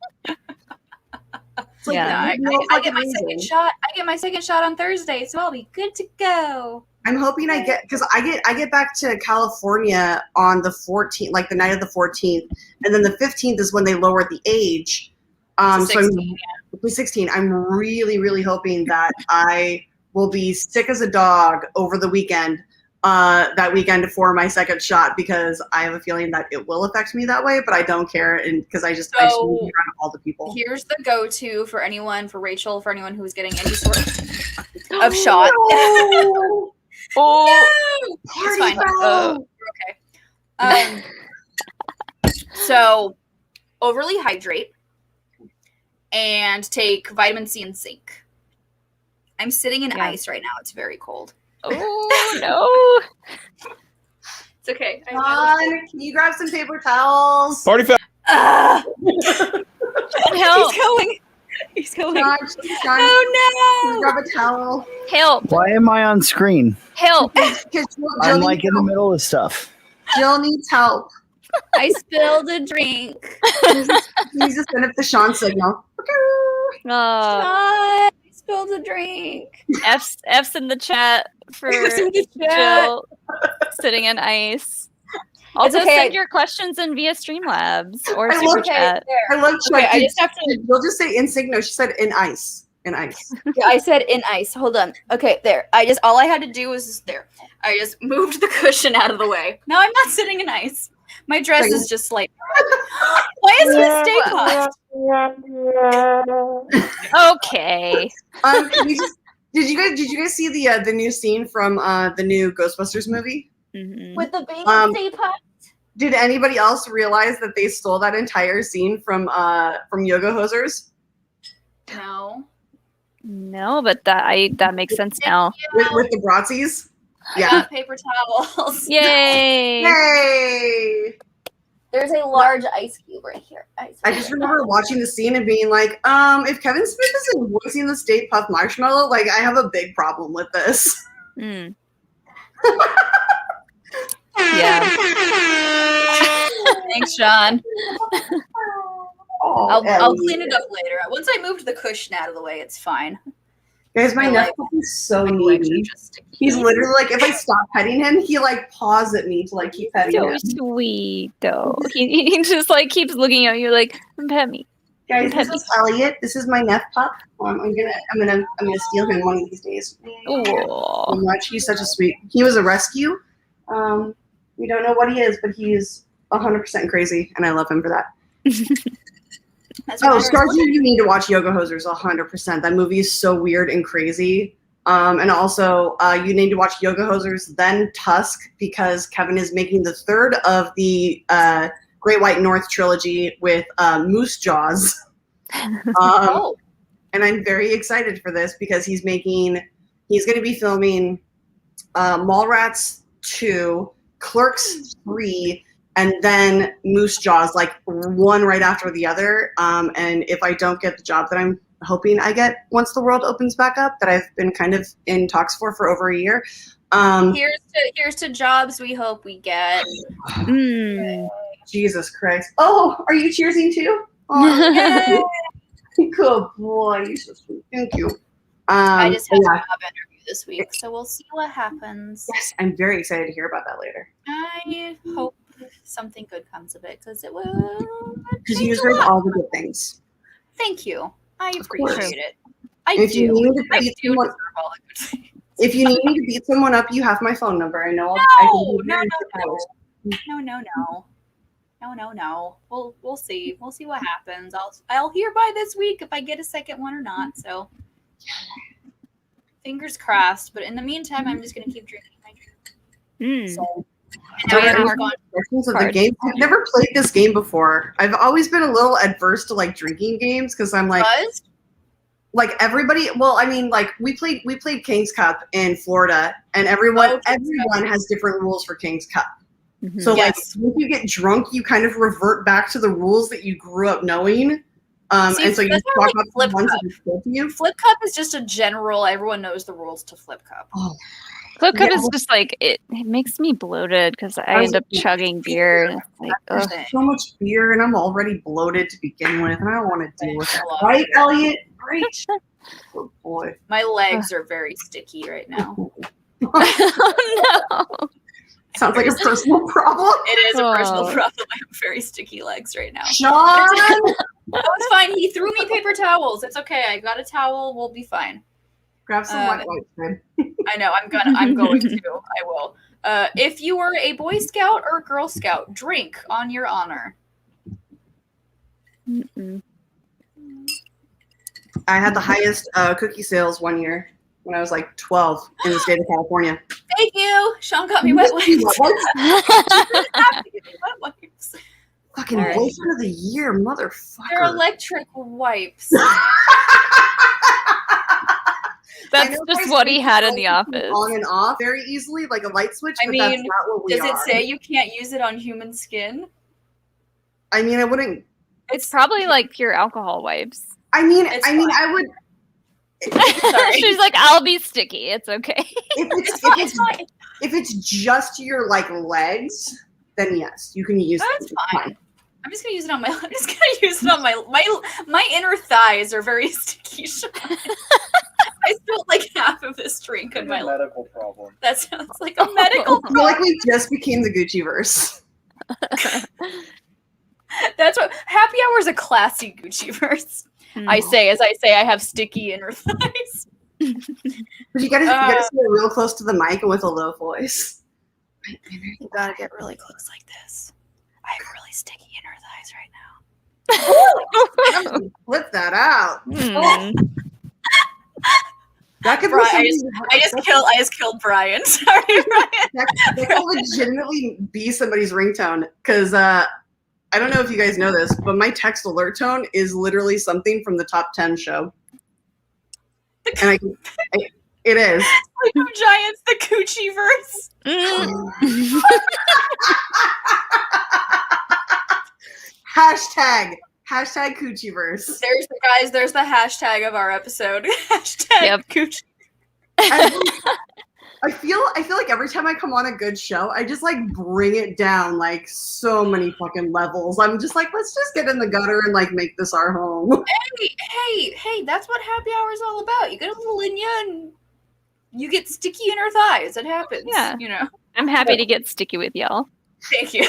Like, I get my second shot. I get my second shot on Thursday, so I'll be good to go. I'm hoping I get back to California on the 14th, like the night of the 14th, and then the 15th is when they lower the age. So 16. I'm really, really hoping that I will be sick as a dog over the weekend. That weekend for my second shot, because I have a feeling that it will affect me that way, but I don't care, and because I just need to be around all the people. Here's the go-to for Rachel, for anyone who's getting any sort of shot. No! No! Party it's fine. foul! Okay. So overly hydrate and take vitamin C and zinc. I'm sitting in ice right now. It's very cold. Oh no! It's okay. Can you grab some paper towels? Party foul. Help! He's going. Sean, oh no! grab a towel. Help! Why am I on screen? Help! I'm like in the middle of stuff. Jill needs help. I spilled a drink. Please just send up the Sean signal. I spilled a drink. F's in the chat for Jill sitting in ice. Also, send your questions in via Streamlabs or Super Chat. I love Chuck. I just have to. We'll just say in sync. No, she said in ice. In ice. Yeah, I said in ice. Hold on. Okay, there. All I had to do was just there. I just moved the cushion out of the way. Now I'm not sitting in ice. My dress is just like. Why is it Stay Puft? Okay. Did you guys see the new scene from the new Ghostbusters movie? Mm-hmm. With the baby Stay Puft? Did anybody else realize that they stole that entire scene from Yoga Hosers? No, but that makes sense now. With the Bratzies? I got paper towels. Yay! Yay! There's a large ice cube right here. I just remember watching the scene and being like, if Kevin Smith isn't voicing the Stay Puft Marshmallow, like, I have a big problem with this. Mm. Yeah. Thanks, Sean. I'll clean it up later. Once I moved the cushion out of the way, it's fine. Guys, my nephew is so needy. He's literally like, if I stop petting him, he like paws at me to like keep petting him. So sweet, though. He just like keeps looking at you like, pet me. Guys, this is Elliot. This is my nephew pup. I'm gonna steal him one of these days. Oh, so much. He's such a sweet. He was a rescue. We don't know what he is, but he's 100% crazy, and I love him for that. Starzy, you need to watch Yoga Hosers 100%. That movie is so weird and crazy. And also, you need to watch Yoga Hosers, then Tusk, because Kevin is making the third of the Great White North trilogy with Moose Jaws. And I'm very excited for this because he's going to be filming Mallrats 2, Clerks 3, and then Moose Jaws, like one right after the other. And if I don't get the job that I'm hoping I get once the world opens back up, that I've been kind of in talks for over a year. Here's to jobs we hope we get. Jesus Christ. Oh, are you cheersing too? Oh, good boy. You're so sweet. Thank you. I just had a job interview this week, so we'll see what happens. Yes, I'm very excited to hear about that later. I hope something good comes of it, because it will. Because you deserve all the good things. Thank you. I course. appreciate it. If you need me to beat someone up, you have my phone number. I know. No. We'll see. We'll see what happens. I'll hear by this week if I get a second one or not. So fingers crossed. But in the meantime, I'm just gonna keep drinking my drink. So, questions of the game. I've never played this game before. I've always been a little adverse to like drinking games because I'm like. Like everybody, well, I mean, like we played King's Cup in Florida, and everyone has different rules for King's Cup. Mm-hmm. So like, when you get drunk, you kind of revert back to the rules that you grew up knowing. And so you talk about the ones that are to you. Flip Cup is just a general. Everyone knows the rules to Flip Cup. Oh. Flip Cup is just like it makes me bloated because I end up chugging beer. And there's so much beer, and I'm already bloated to begin with, and I don't want to deal with that. Right, Elliot? Right. Oh boy. My legs are very sticky right now. Oh no. Sounds like a personal problem. It is a personal problem. I have very sticky legs right now. Sean! It's fine. He threw me paper towels. It's okay. I got a towel. We'll be fine. Grab some white wipes, man. I know. I'm going to. I will. If you were a Boy Scout or Girl Scout, drink on your honor. Mm-mm. I had the highest cookie sales one year when I was like 12 in the state of California. Thank you. Sean got me wet wipes. Fucking boyfriend of the year, motherfucker. They're electric wipes. That's just what he had in the office. On and off very easily, like a light switch. I mean, that's not what we does it say you can't use it on human skin? I mean, I wouldn't. It's probably like pure alcohol wipes. I mean, I would. Sorry. She's like, I'll be sticky. It's okay. If it's just your like legs, then yes, you can use. That's fine. I'm just gonna use it on my inner thighs are very sticky. I spilled like half of this drink on my medical problem. That sounds like a medical problem. I feel like we just became the Gucci verse. That's what Happy Hour is a classy Gucci verse. I say I have sticky inner thighs. But you gotta stay real close to the mic and with a low voice. You gotta get really close like this. I have really sticky inner thighs right now. Flip that out. That could be I just killed Brian. Sorry, Brian. That could legitimately be somebody's ringtone. Because I don't know if you guys know this, but my text alert tone is literally something from the top 10 show. And it is. Sleep of Giants, the Coochie verse. Hashtag Coochieverse. There's the hashtag of our episode. Hashtag Coochie. I feel like every time I come on a good show, I just like bring it down like so many fucking levels. I'm just like, let's just get in the gutter and like make this our home. Hey, that's what happy hour is all about. You get a little Linya and you get sticky in her thighs. It happens. Yeah. You know. I'm happy to get sticky with y'all. Thank you.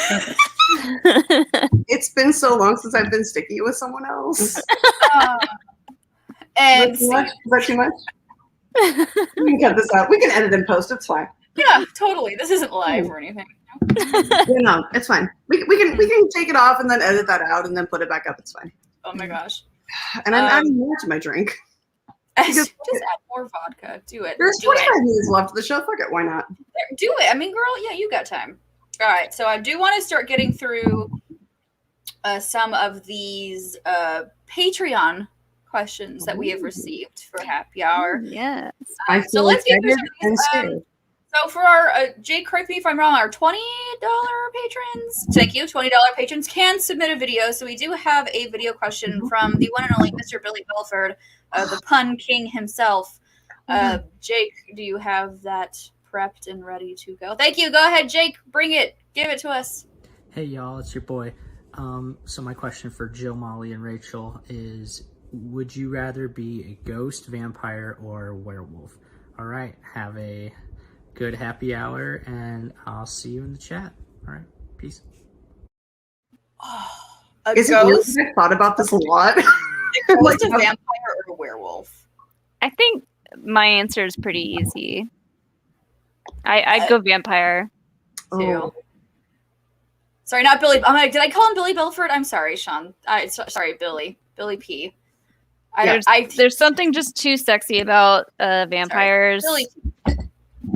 It's been so long since I've been sticky with someone else. And is that too much? We can cut this out. We can edit and post. It's fine. Yeah, totally. This isn't live or anything. No, it's fine. We can take it off and then edit that out and then put it back up. It's fine. Oh my gosh. And I'm adding more to my drink. Just add more vodka. Do it. There's 25 minutes left of the show. Fuck it. Why not? Do it. I mean, girl, yeah, you got time. All right. So I do want to start getting through some of these Patreon questions that we have received for happy hour. Yes. So let's get through some of these. So for our Jake, correct me if I'm wrong, our $20 patrons, thank you, $20 patrons can submit a video. So we do have a video question from the one and only Mr. Billy Belford, the pun king himself. Jake, do you have that prepped and ready to go? Thank you. Go ahead, Jake. Bring it. Give it to us. Hey, y'all. It's your boy. So my question for Jill, Molly, and Rachel is, would you rather be a ghost, vampire, or werewolf? All right. Have a good happy hour, and I'll see you in the chat. All right. Peace. A Is ghost? It weird? I thought about this a lot. A ghost, a vampire, or a werewolf? I think my answer is pretty easy. I'd go vampire. Too. Oh. Sorry, not Billy. Did I call him Billy Belford? I'm sorry, Sean. Sorry, Billy. Billy P. There's something just too sexy about vampires. Billy.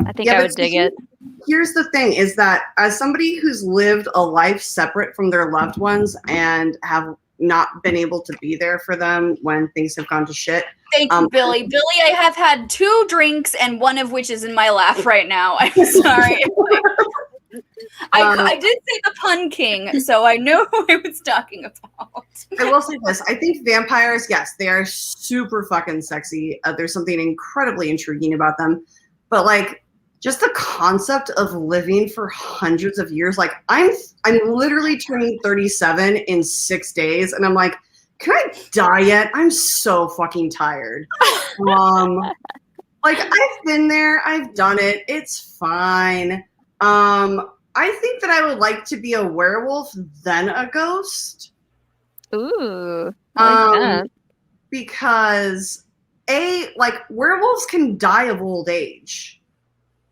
I think I would dig it. Here's the thing is that as somebody who's lived a life separate from their loved ones and have not been able to be there for them when things have gone to shit. Thank you, Billy. Billy, I have had 2 drinks and one of which is in my lap right now. I'm sorry. I did say the pun king, so I know who I was talking about. I will say this. I think vampires, yes, they are super fucking sexy. There's something incredibly intriguing about them. But like just the concept of living for hundreds of years, like I'm literally turning 37 in 6 days, and I'm like, can I die yet? I'm so fucking tired. Like I've been there, I've done it. It's fine. I think that I would like to be a werewolf, then a ghost. Ooh. I like that. Because like werewolves can die of old age,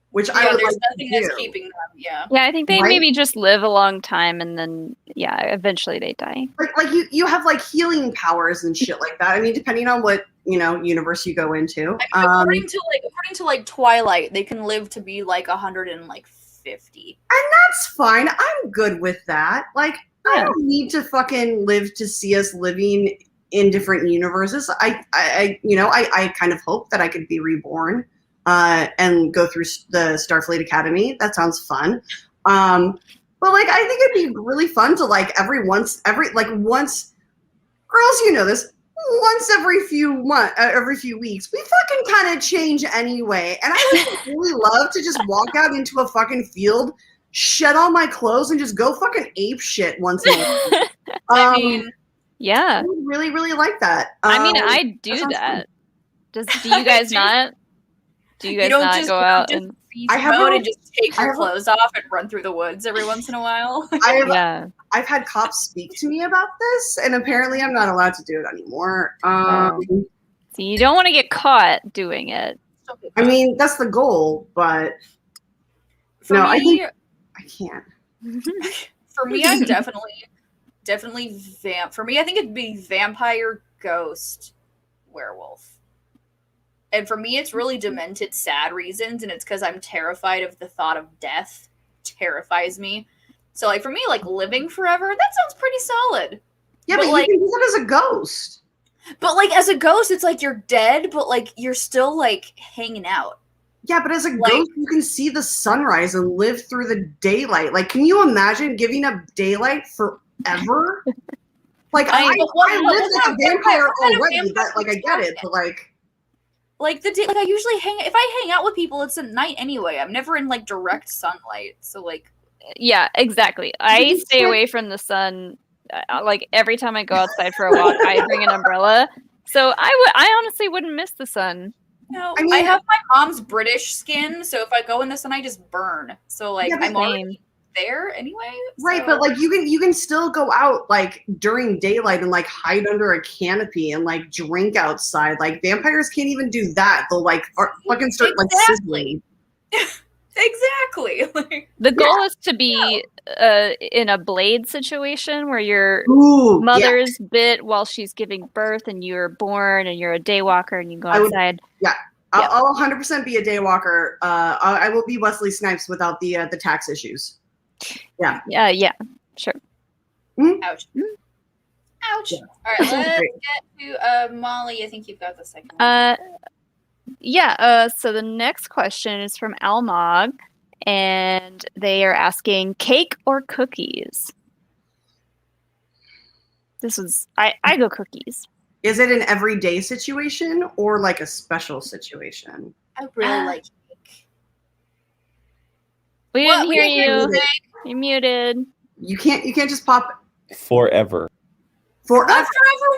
which I would there's like nothing to that's do. keeping them. Yeah. Yeah, I think they Right? maybe just live a long time and then eventually they die. Like you have like healing powers and shit like that. I mean, depending on what universe you go into. According to like Twilight, they can live to be like 150. And that's fine. I'm good with that. Like I don't need to fucking live to see us living in different universes. I kind of hope that I could be reborn and go through the Starfleet Academy. That sounds fun. But like I think it'd be really fun to like once girls, you know this, once every few weeks, we fucking kind of change anyway. And I would really love to just walk out into a fucking field, shed all my clothes, and just go fucking ape shit once in a while. I mean, yeah. I would really, really like that. I mean, I do that. Do you guys not? Do you guys don't not just go out and I have mode a- and just take I your have a- clothes off and run through the woods every once in a while? I've had cops speak to me about this, and apparently I'm not allowed to do it anymore. See, you don't want to get caught doing it. I mean, that's the goal, but For no, me, I can't. For me, I'm definitely for me, I think it'd be vampire, ghost, werewolf. And for me, it's really demented, sad reasons, and it's because I'm terrified of the thought of death. Terrifies me. So, like, for me, like, living forever, that sounds pretty solid. Yeah, but like, you can do that as a ghost. But, like, as a ghost, it's like you're dead, but, like, you're still, like, hanging out. Yeah, but as a ghost, you can see the sunrise and live through the daylight. Like, can you imagine giving up daylight forever? Like, I live like a vampire already, but, like, I get it, but, like... Like, I usually if I hang out with people, it's at night anyway. I'm never in, like, direct sunlight, so, like... Yeah, exactly. I stay away from the sun. Like, every time I go outside for a walk, I bring an umbrella. So I honestly wouldn't miss the sun. No, I have my mom's British skin, so if I go in the sun, I just burn. So, like, I'm already there anyway. Right, but, like, you can still go out, like, during daylight and, like, hide under a canopy and, like, drink outside. Like, vampires can't even do that. They'll, like, fucking start, like, sizzling. Exactly. The goal is to be in a Blade situation where your mother's bit while she's giving birth and you're born and you're a daywalker and you go outside. I'll 100% be a daywalker. I will be Wesley Snipes without the tax issues. Yeah, sure. Mm-hmm. Ouch. Ouch. Yeah. All right, let's get to Molly. I think you've got the second one. So the next question is from Almog, and they are asking cake or cookies. This was I go cookies. Is it an everyday situation or like a special situation? I really like cake. We didn't hear you. You're muted. You can't just pop forever. Forever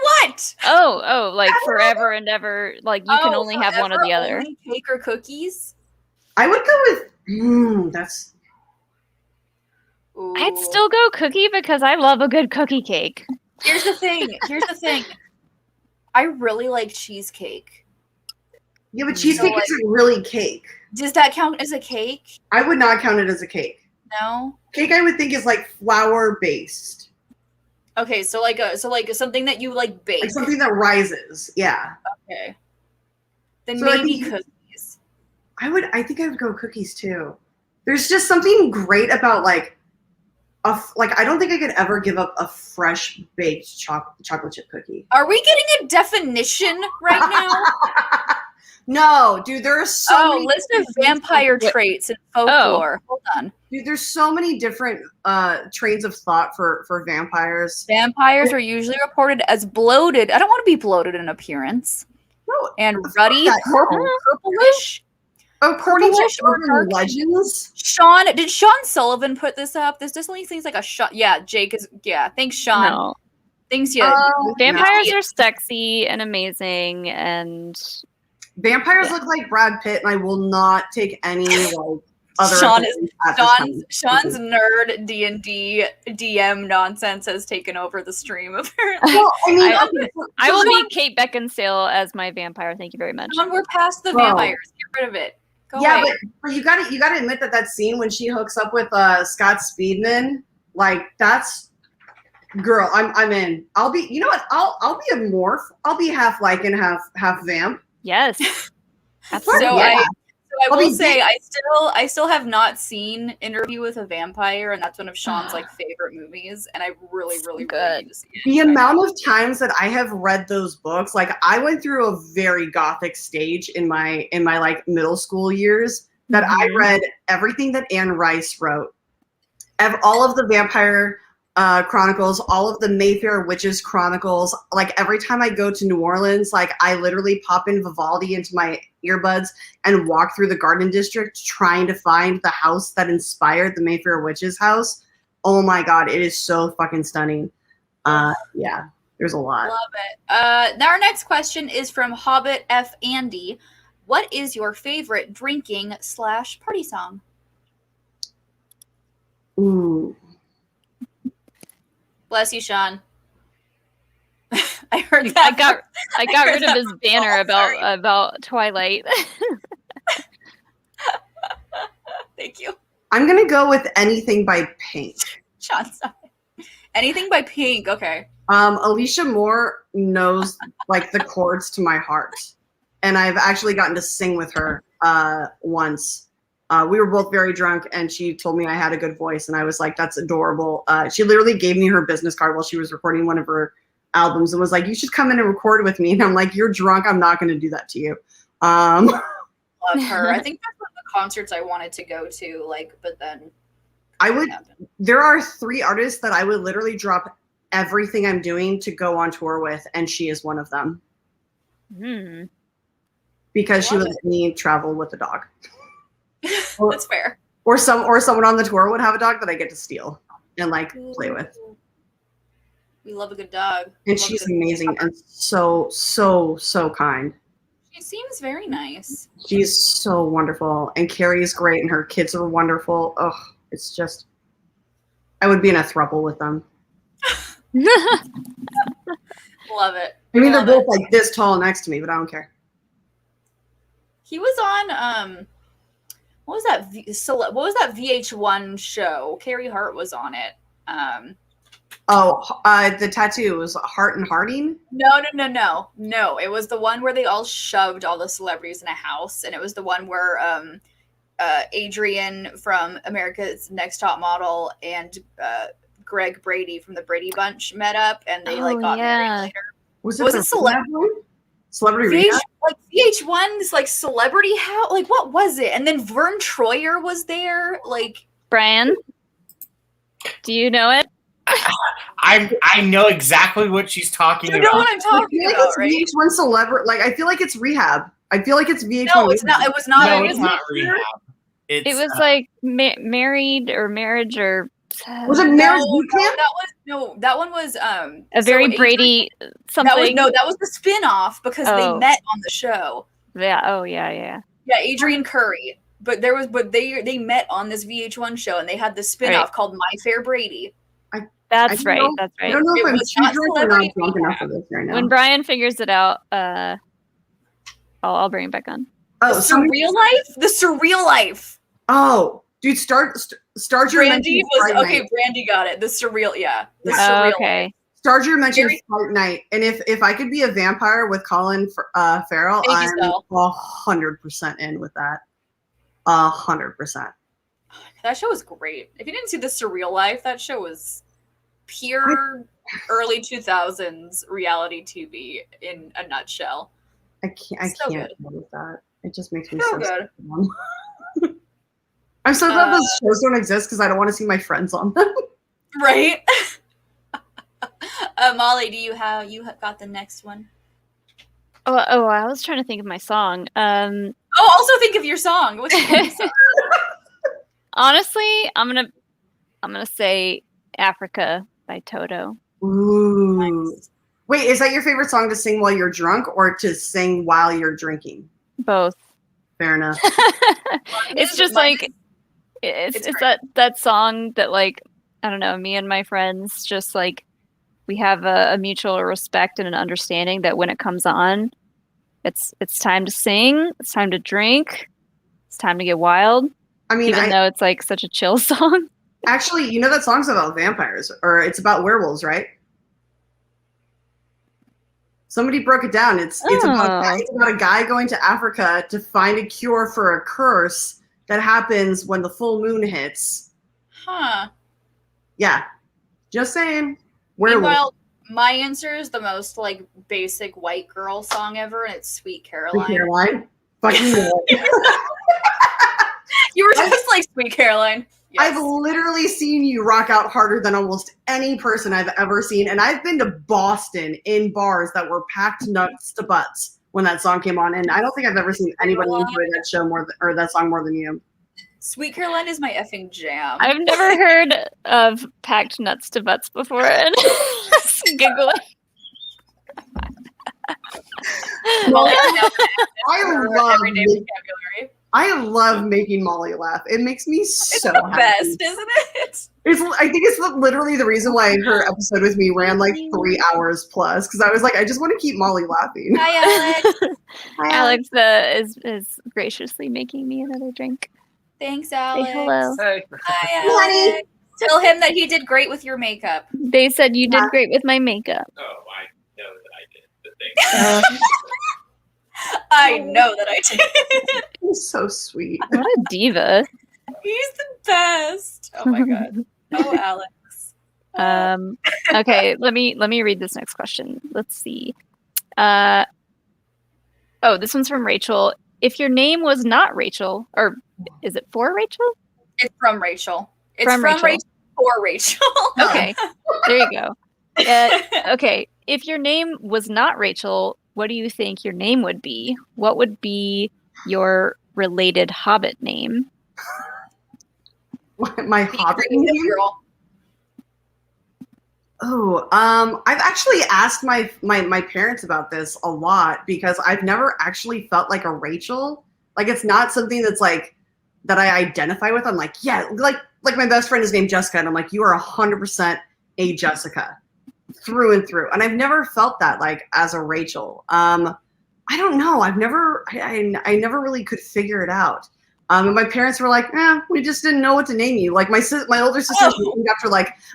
what? Oh, like forever and ever. Like you can only have one or the other. Only cake or cookies? I would go with that's. Ooh. I'd still go cookie because I love a good cookie cake. Here's the thing. I really like cheesecake. Yeah, but cheesecake isn't really cake. Does that count as a cake? I would not count it as a cake. No. Cake, I would think, is like flour based. Okay, so like something that you like bake. Like something that rises. Yeah. Okay. Then so maybe cookies. I think I would go cookies too. There's just something great about like I don't think I could ever give up a fresh baked chocolate chip cookie. Are we getting a definition right now? No, dude, there are so many list of vampire traits in folklore. Hold on. Dude, there's so many different trains of thought for vampires. Vampires are usually reported as bloated. I don't want to be bloated in appearance. No, and ruddy, purplish. Purplish or legends. Did Sean Sullivan put this up? This definitely seems like a shot. Yeah, Jake is. Yeah, thanks, Sean. No. Thanks, you. Vampires are sexy and amazing, and vampires look like Brad Pitt, and I will not take any like other. Sean's nerd D&D DM nonsense has taken over the stream. Apparently, well, I mean, I will be Kate Beckinsale as my vampire. Thank you very much. Sean, we're past the vampires. Get rid of it. But you gotta admit that scene when she hooks up with Scott Speedman, like that's girl, I'm in. I'll be, you know what? I'll be a morph. I'll be half Lycan, half vamp. Yes. Absolutely. So I will say I still have not seen Interview with a Vampire, and that's one of Sean's like favorite movies, and I really need to see it. The amount of times that I have read those books, like I went through a very gothic stage in my like middle school years that I read everything that Anne Rice wrote. All of the vampire chronicles, all of the Mayfair Witches chronicles. Like every time I go to New Orleans, like I literally pop in Vivaldi into my earbuds and walk through the Garden District trying to find the house that inspired the Mayfair Witches house. Oh my God, it is so fucking stunning. Yeah, there's a lot. Love it. Now our next question is from Hobbit F. Andy. What is your favorite drinking/party song? Ooh. Bless you, Sean. I heard that. I got rid of his banner about Twilight. Thank you. I'm gonna go with Anything by Pink. Sean, sorry. Anything by Pink. Okay. Alicia Moore knows like the chords to my heart, and I've actually gotten to sing with her once. We were both very drunk, and she told me I had a good voice, and I was like, that's adorable. She literally gave me her business card while she was recording one of her albums and was like, you should come in and record with me. And I'm like, you're drunk. I'm not going to do that to you. Love her. I think that's one of the concerts I wanted to go to, like, but then there are 3 artists that I would literally drop everything I'm doing to go on tour with, and she is one of them. Because she would let me travel with a dog. That's fair. Or someone on the tour would have a dog that I get to steal and like play with. We love a good dog. And she's amazing and so kind. She seems very nice. She's so wonderful. And Carrie's great and her kids are wonderful. Oh, it's just, I would be in a throuple with them. Love it. I mean, they're both like this tall next to me, but I don't care. He was on, what was that VH1 show? Carrie Hart was on it. The tattoo was Hart and Harding? No. It was the one where they all shoved all the celebrities in a house, and it was the one where Adrian from America's Next Top Model and Greg Brady from the Brady Bunch met up, and they got married later. Was it Celebrity Rehab? Like VH1's like Celebrity House? Like what was it? And then Vern Troyer was there. Like Brian, do you know it? I know exactly what she's talking about. You know what I'm talking about, it's right? VH1 Celebrity. Like I feel like it's Rehab. I feel like it's VH1. No, it's not. It was not. No, it's not Rehab. It was like married or marriage or. Was it Marriage Boot Camp? That one was a very Brady something. That was the spin-off because they met on the show. Yeah. Oh yeah. Yeah, Adrian Curry. But they met on this VH1 show, and they had the spin-off called My Fair Brady. That's right. I don't know if I'm too drunk or not drunk enough for this right now. When Brian figures it out, I'll bring it back on. Oh, Surreal Life? The Surreal Life. Oh, dude, start your Brandy was okay. Night. Brandy got it. The Surreal, yeah. The Surreal okay. Life. Start your mention Fright Night, and if I could be a vampire with Colin Farrell, I'm 100% in with that. 100%. That show was great. If you didn't see The Surreal Life, that show was pure early 2000s reality TV in a nutshell. I can't deal with that. It just makes me so good. I'm so glad those shows don't exist because I don't want to see my friends on them. Right? Molly, you got the next one? Oh, I was trying to think of my song. Also think of your song. What's your song? Honestly, I'm gonna say Africa by Toto. Ooh. Nice. Wait, is that your favorite song to sing while you're drunk or to sing while you're drinking? Both. Fair enough. It's just like it's that song that, like, I don't know, me and my friends just like we have a mutual respect and an understanding that when it comes on, it's time to sing, it's time to drink, it's time to get wild. I mean, even though it's like such a chill song. Actually, you know that song's about vampires, or it's about werewolves, right? Somebody broke it down. It's about a guy going to Africa to find a cure for a curse that happens when the full moon hits. Huh. Yeah. Just saying. Meanwhile, my answer is the most like basic white girl song ever, and it's Sweet Caroline. Sweet Caroline? Fucking no. You were just like Sweet Caroline. Yes. I've literally seen you rock out harder than almost any person I've ever seen. And I've been to Boston in bars that were packed nuts to butts when that song came on. And I don't think I've ever seen anybody enjoy that show or that song more than you. Sweet Caroline is my effing jam. I've never heard of packed nuts to butts before. And giggling. I love making Molly laugh. It makes me so happy. Best, isn't it? I think it's literally the reason why her episode with me ran like 3 hours plus, because I was like, I just want to keep Molly laughing. Hi, Alex. Alex is graciously making me another drink. Thanks, Alex. Say hello. Hey. Hi, Alex. Tell him that he did great with your makeup. They said you did great with my makeup. Oh, I know that I did. But I know that I did. He's so sweet. What a diva. He's the best. Oh my god. Oh, Alex. Okay, let me read this next question. Let's see. This one's from Rachel. If your name was not Rachel, or is it for Rachel? It's from Rachel. It's From from Rachel. Rachel for Rachel. Okay, there you go. Okay, if your name was not Rachel, what do you think your name would be? What would be your related Hobbit name? My Hobbit name? Girl. Oh, I've actually asked my parents about this a lot because I've never actually felt like a Rachel. Like it's not something that's like that I identify with. I'm like, yeah, like my best friend is named Jessica, and I'm like, you are 100% a Jessica through and through. And I've never felt that like as a Rachel. I don't know. I never really could figure it out. And my parents were like, we just didn't know what to name you. Like my older sister is named after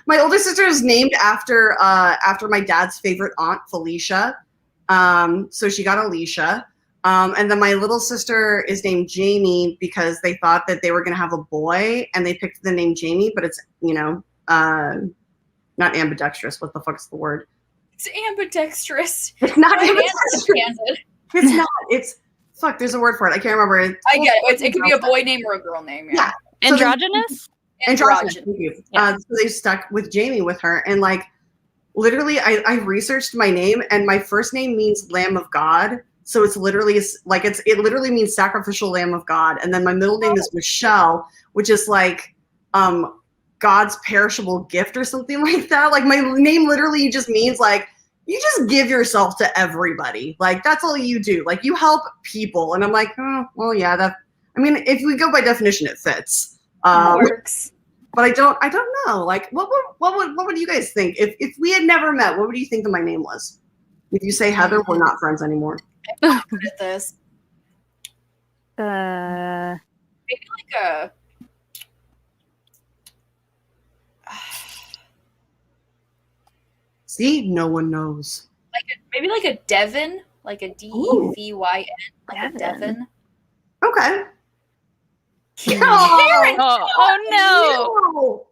my older sister is named after my dad's favorite aunt, Felicia. So she got Alicia. And then my little sister is named Jamie because they thought that they were going to have a boy and they picked the name Jamie, but it's, not ambidextrous. What the fuck's the word? It's ambidextrous. It's not ambidextrous. It's not. It's fuck. There's a word for it. I can't remember. I get it. It could be a boy name or a girl name. Yeah. Androgynous? Androgynous. Thank you. So they stuck with Jamie with her, and like literally, I researched my name, and my first name means Lamb of God. So it's literally like it literally means sacrificial Lamb of God, and then my middle name is Michelle, which is like God's perishable gift or something like that. Like my name literally just means like you just give yourself to everybody. Like that's all you do. Like you help people. And I'm like, oh, well, yeah, if we go by definition, it fits. Works. But I don't know. Like what would you guys think? If we had never met, what would you think that my name was? If you say Heather, we're not friends anymore. I'm good at this. Uh, Maybe like a See, no one knows. maybe like a Devon, like a Devyn, like a Devon. Okay. no.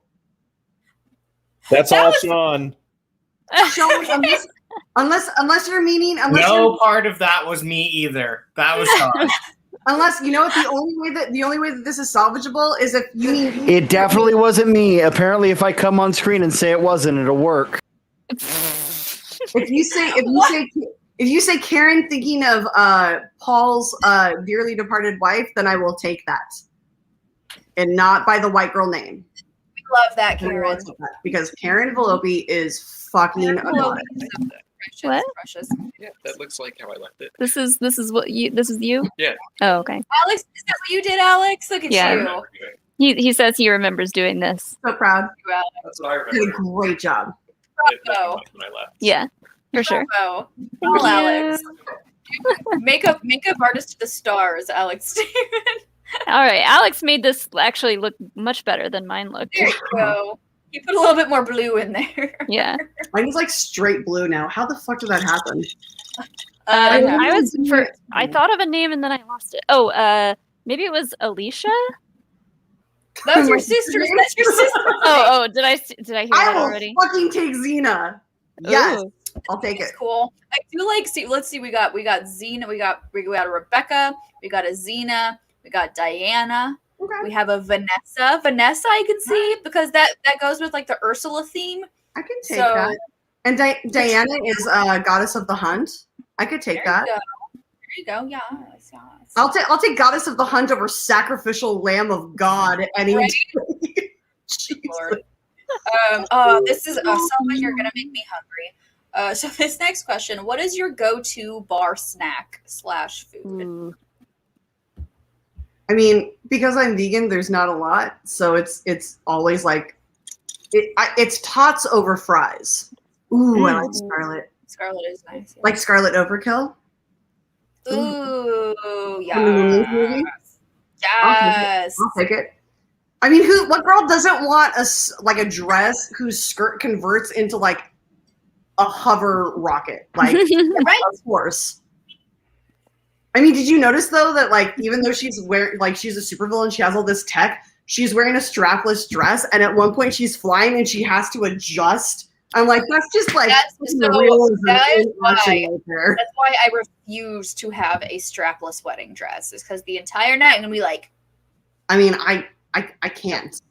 That's all Sean. Sean, unless you're meaning part of that was me either. That was Sean. Unless you know what, the only way that this is salvageable is if you mean It definitely wasn't me. Apparently, if I come on screen and say it wasn't, it'll work. if you say Karen thinking of Paul's dearly departed wife, then I will take that, and not by the white girl name. We love that, Karen. Because Karen Volpe is fucking annoying. What? Precious. Yeah, that looks like how I left it. This is you? Yeah. Oh, okay. Alex, is that what you did, Alex? Look at Yeah. you. He says he remembers doing this. So proud. That's what I You did a remember. great job. Bravo. When I left. Yeah, for sure. Bravo. Thank Well, you. Alex. Makeup artist to the stars, Alex Steven. All right, Alex made this actually look much better than mine looked. There you go. You put a little bit more blue in there. Yeah. Mine is like straight blue now. How the fuck did that happen? I thought of a name and then I lost it. Oh, maybe it was Alicia. That's your sister's. That's your sister. Oh, did I hear that will already? fucking take Xena. Yes, Ooh. I'll take it. It's cool. I do like. See, let's see. We got Xena. We got a Rebecca. We got a Xena. We got Diana. Okay. We have a Vanessa. Vanessa, I can see because that goes with like the Ursula theme. I can take that. And Diana is goddess of the hunt. I could take that. There you go. Yeah. I'll take goddess of the hunt over sacrificial lamb of God any day. Lord. This is Selma. You're gonna make me hungry. So this next question: what is your go-to bar snack / food? Ooh. I mean, because I'm vegan, there's not a lot, so it's always like it's tots over fries. Ooh, I like Scarlet. Scarlet is nice. Yeah. Like Scarlet Overkill. Ooh, Movie? yes. I'll take it. I mean, what girl doesn't want a dress whose skirt converts into like a hover rocket? Like, Right? Of course. I mean, did you notice though that like even though she's wearing like she's a supervillain, she has all this tech. She's wearing a strapless dress, and at one point she's flying and she has to adjust. I'm like, that's just like That's why I refuse to have a strapless wedding dress. Is because the entire night I'm gonna be like, I mean, I can't.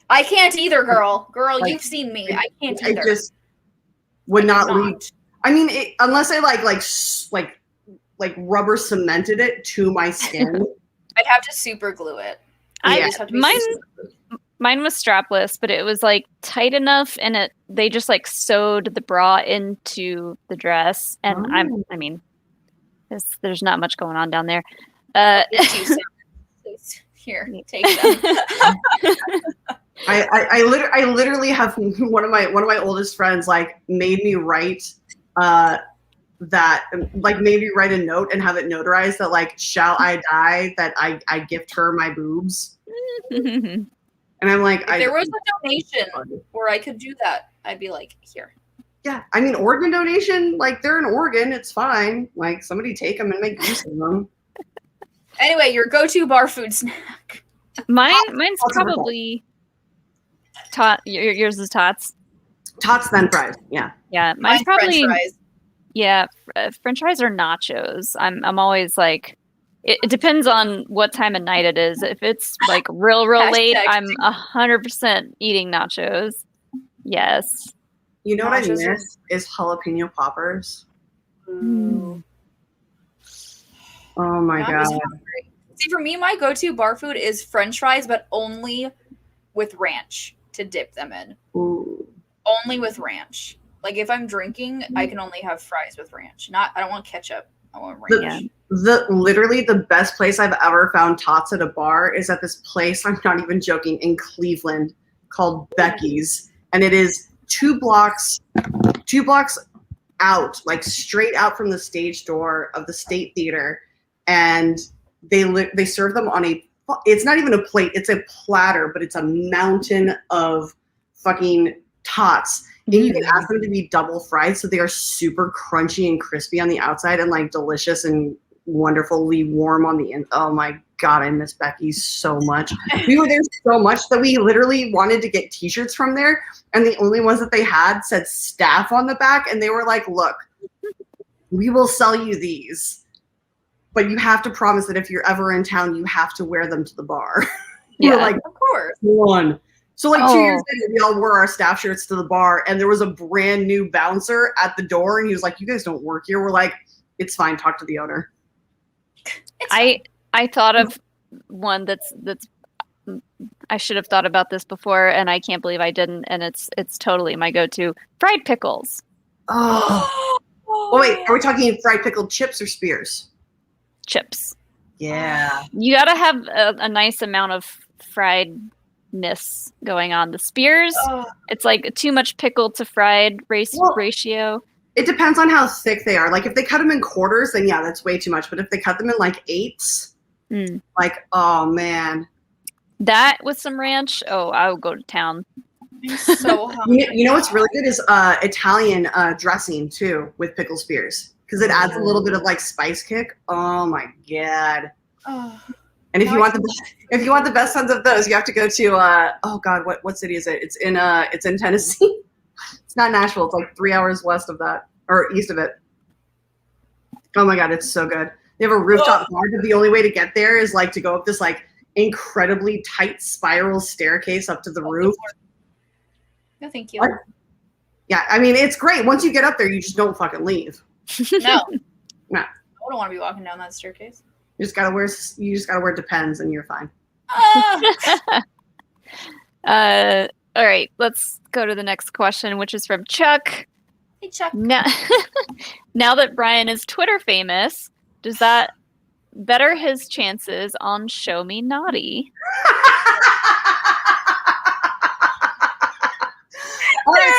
I can't either, girl. Girl, Like, you've seen me. I can't either. I just would not cannot. leave. I mean, unless I like rubber cemented it to my skin. I'd have to super glue it. Mine was strapless, but it was like tight enough, and they just like sewed the bra into the dress, and I mean, there's not much going on down there. Please, here, take them. I literally have one of my oldest friends like made me write made me write a note and have it notarized that like, shall I die that I gift her my boobs. And I'm like, if there was a donation where I could do that, I'd be like, here. Yeah, I mean, organ donation, like they're an organ, it's fine. Like somebody take them and make use of them. Anyway, your go-to bar food snack. Mine's probably yours is tots. Tots then fries. Yeah. Yeah, mine's probably French fries. Yeah, French fries or nachos. I'm always like, it depends on what time of night it is. If it's like real late, I'm 100% eating nachos. Yes. You know what I miss is jalapeno poppers. Ooh. Oh my god. See, for me, my go-to bar food is French fries, but only with ranch to dip them in. Ooh. Only with ranch. Like if I'm drinking, I can only have fries with ranch. I don't want ketchup. I want ranch. Literally the best place I've ever found tots at a bar is at this place, I'm not even joking, in Cleveland called Becky's. And it is 2 blocks out, like straight out from the stage door of the State Theater. And they serve them on it's not even a plate, it's a platter, but it's a mountain of fucking tots. And you can ask them to be double fried, so they are super crunchy and crispy on the outside and like delicious and wonderfully warm on the inside. Oh my god, I miss Becky's so much. We were there so much that we literally wanted to get t-shirts from there, and the only ones that they had said staff on the back, and they were like, look, we will sell you these, but you have to promise that if you're ever in town, you have to wear them to the bar. Yeah, we're like, of course. One. So like 2 years later, we all wore our staff shirts to the bar, and there was a brand new bouncer at the door, and he was like, you guys don't work here. We're like, it's fine, talk to the owner. I thought of one that's I should have thought about this before, and I can't believe I didn't, and it's totally my go-to. Fried pickles. Oh wait, are we talking fried pickled chips or spears? Chips. Yeah. You gotta have a nice amount of friedness going on. The spears, it's like too much pickle to fried ratio. It depends on how thick they are. Like if they cut them in quarters, then yeah, that's way too much. But if they cut them in like eighths, like, oh man. That with some ranch, I would go to town. I'm so hungry. You know what's really good is Italian dressing too with pickle spears, because it adds a little bit of like spice kick. Oh my god. And if you want the best ones of those, you have to go to oh god, what city is it? It's in Tennessee. It's not Nashville. It's like 3 hours west of that or east of it. Oh my god, it's so good. They have a rooftop bar, but the only way to get there is like to go up this like incredibly tight spiral staircase up to the roof. No, thank you. What? Yeah, I mean it's great. Once you get up there, you just don't fucking leave. No. No. I don't want to be walking down that staircase. You just gotta wear Depends and you're fine. All right, let's go to the next question, which is from Chuck. Hey, Chuck. Now that Brian is Twitter famous, does that better his chances on Show Me Naughty? All right,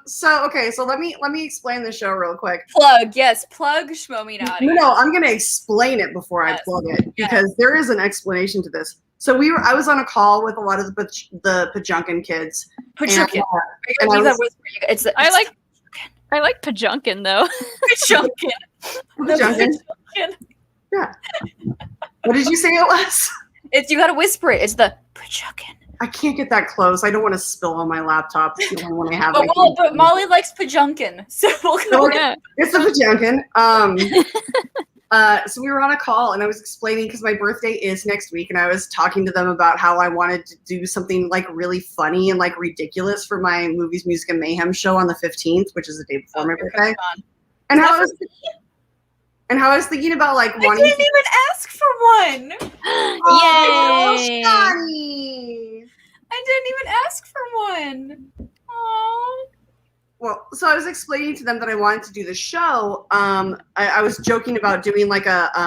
so let me explain the show real quick. Plug Schmoedown. No, I'm gonna explain it before I plug it because there is an explanation to this. So I was on a call with a lot of the Pajunkin kids. Pajunkin. I like Pajunkin though. Pajunkin. Pajunkin. Yeah. What did you say it was? It's you gotta whisper it. It's the Pajunkin. I can't get that close. I don't want to spill on my laptop. It's the only one I have. But Molly likes Pajunkin, so we'll go. It's the Pajunkin. So we were on a call, and I was explaining because my birthday is next week, and I was talking to them about how I wanted to do something like really funny and like ridiculous for my Movies, Music, and Mayhem show on the 15th, which is the day before my birthday. And how I was thinking about like wanting. I didn't even ask for one. Yay! Johnny. I didn't even ask for one. Oh. Well, so I was explaining to them that I wanted to do the show. I was joking about doing like a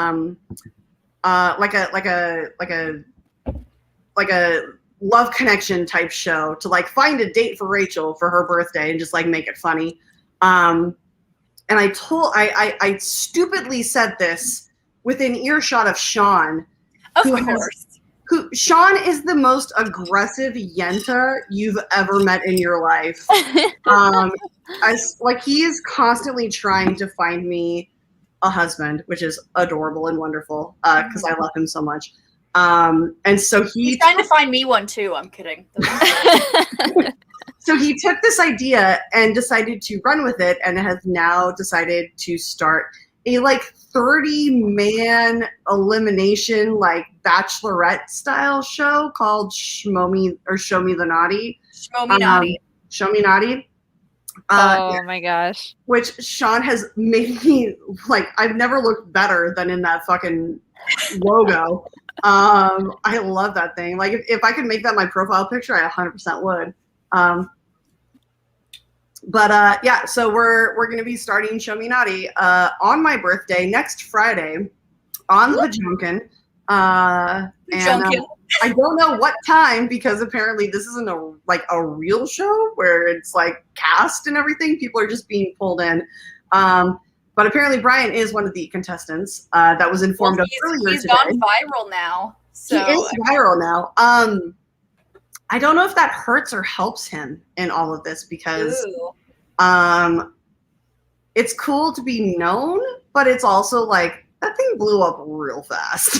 love connection type show to like find a date for Rachel for her birthday and just like make it funny. And I stupidly said this within earshot of Sean. Of course. Sean is the most aggressive yenta you've ever met in your life. He is constantly trying to find me a husband, which is adorable and wonderful because I love him so much. And so he's trying to find me one too. I'm kidding. So he took this idea and decided to run with it, and has now decided to start a like 30-man elimination, like Bachelorette style show called Show Me the Naughty. Show Me Naughty. Oh my gosh. Which Sean has made me like, I've never looked better than in that fucking logo. I love that thing. Like if I could make that my profile picture, I 100% would. Yeah, so we're gonna be starting Show Me Naughty on my birthday next Friday on the Pajunkin. And I don't know what time, because apparently this isn't a real show where it's like cast and everything. People are just being pulled in. But apparently Brian is one of the contestants that was informed of earlier he's today. He's gone viral now. So he is viral now. I don't know if that hurts or helps him in all of this, because it's cool to be known, but it's also like that thing blew up real fast.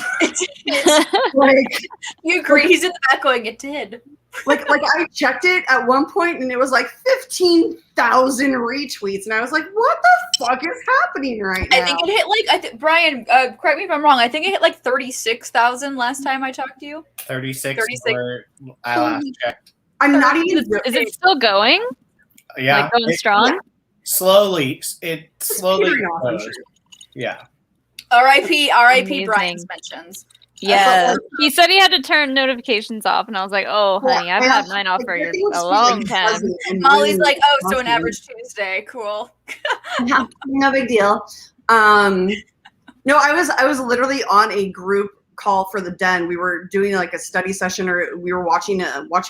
You agree? He's in the back going, it did. Like I checked it at one point and it was like 15,000 retweets, and I was like, what the fuck is happening right now? I think it hit Brian, correct me if I'm wrong, I think it hit like 36,000 last time I talked to you. 36. I last checked. I'm not even. Is it still going? Yeah. Like going strong? Slowly. It slowly goes. Yeah. R.I.P. Brian's mentions. Yeah, he said he had to turn notifications off, and I was like, "Oh, honey, I've had mine off for a long time." Molly's like, "Oh, so an average Tuesday, cool." No big deal. No, I was literally on a group call for the Den. We were doing like a study session, or we were watching one of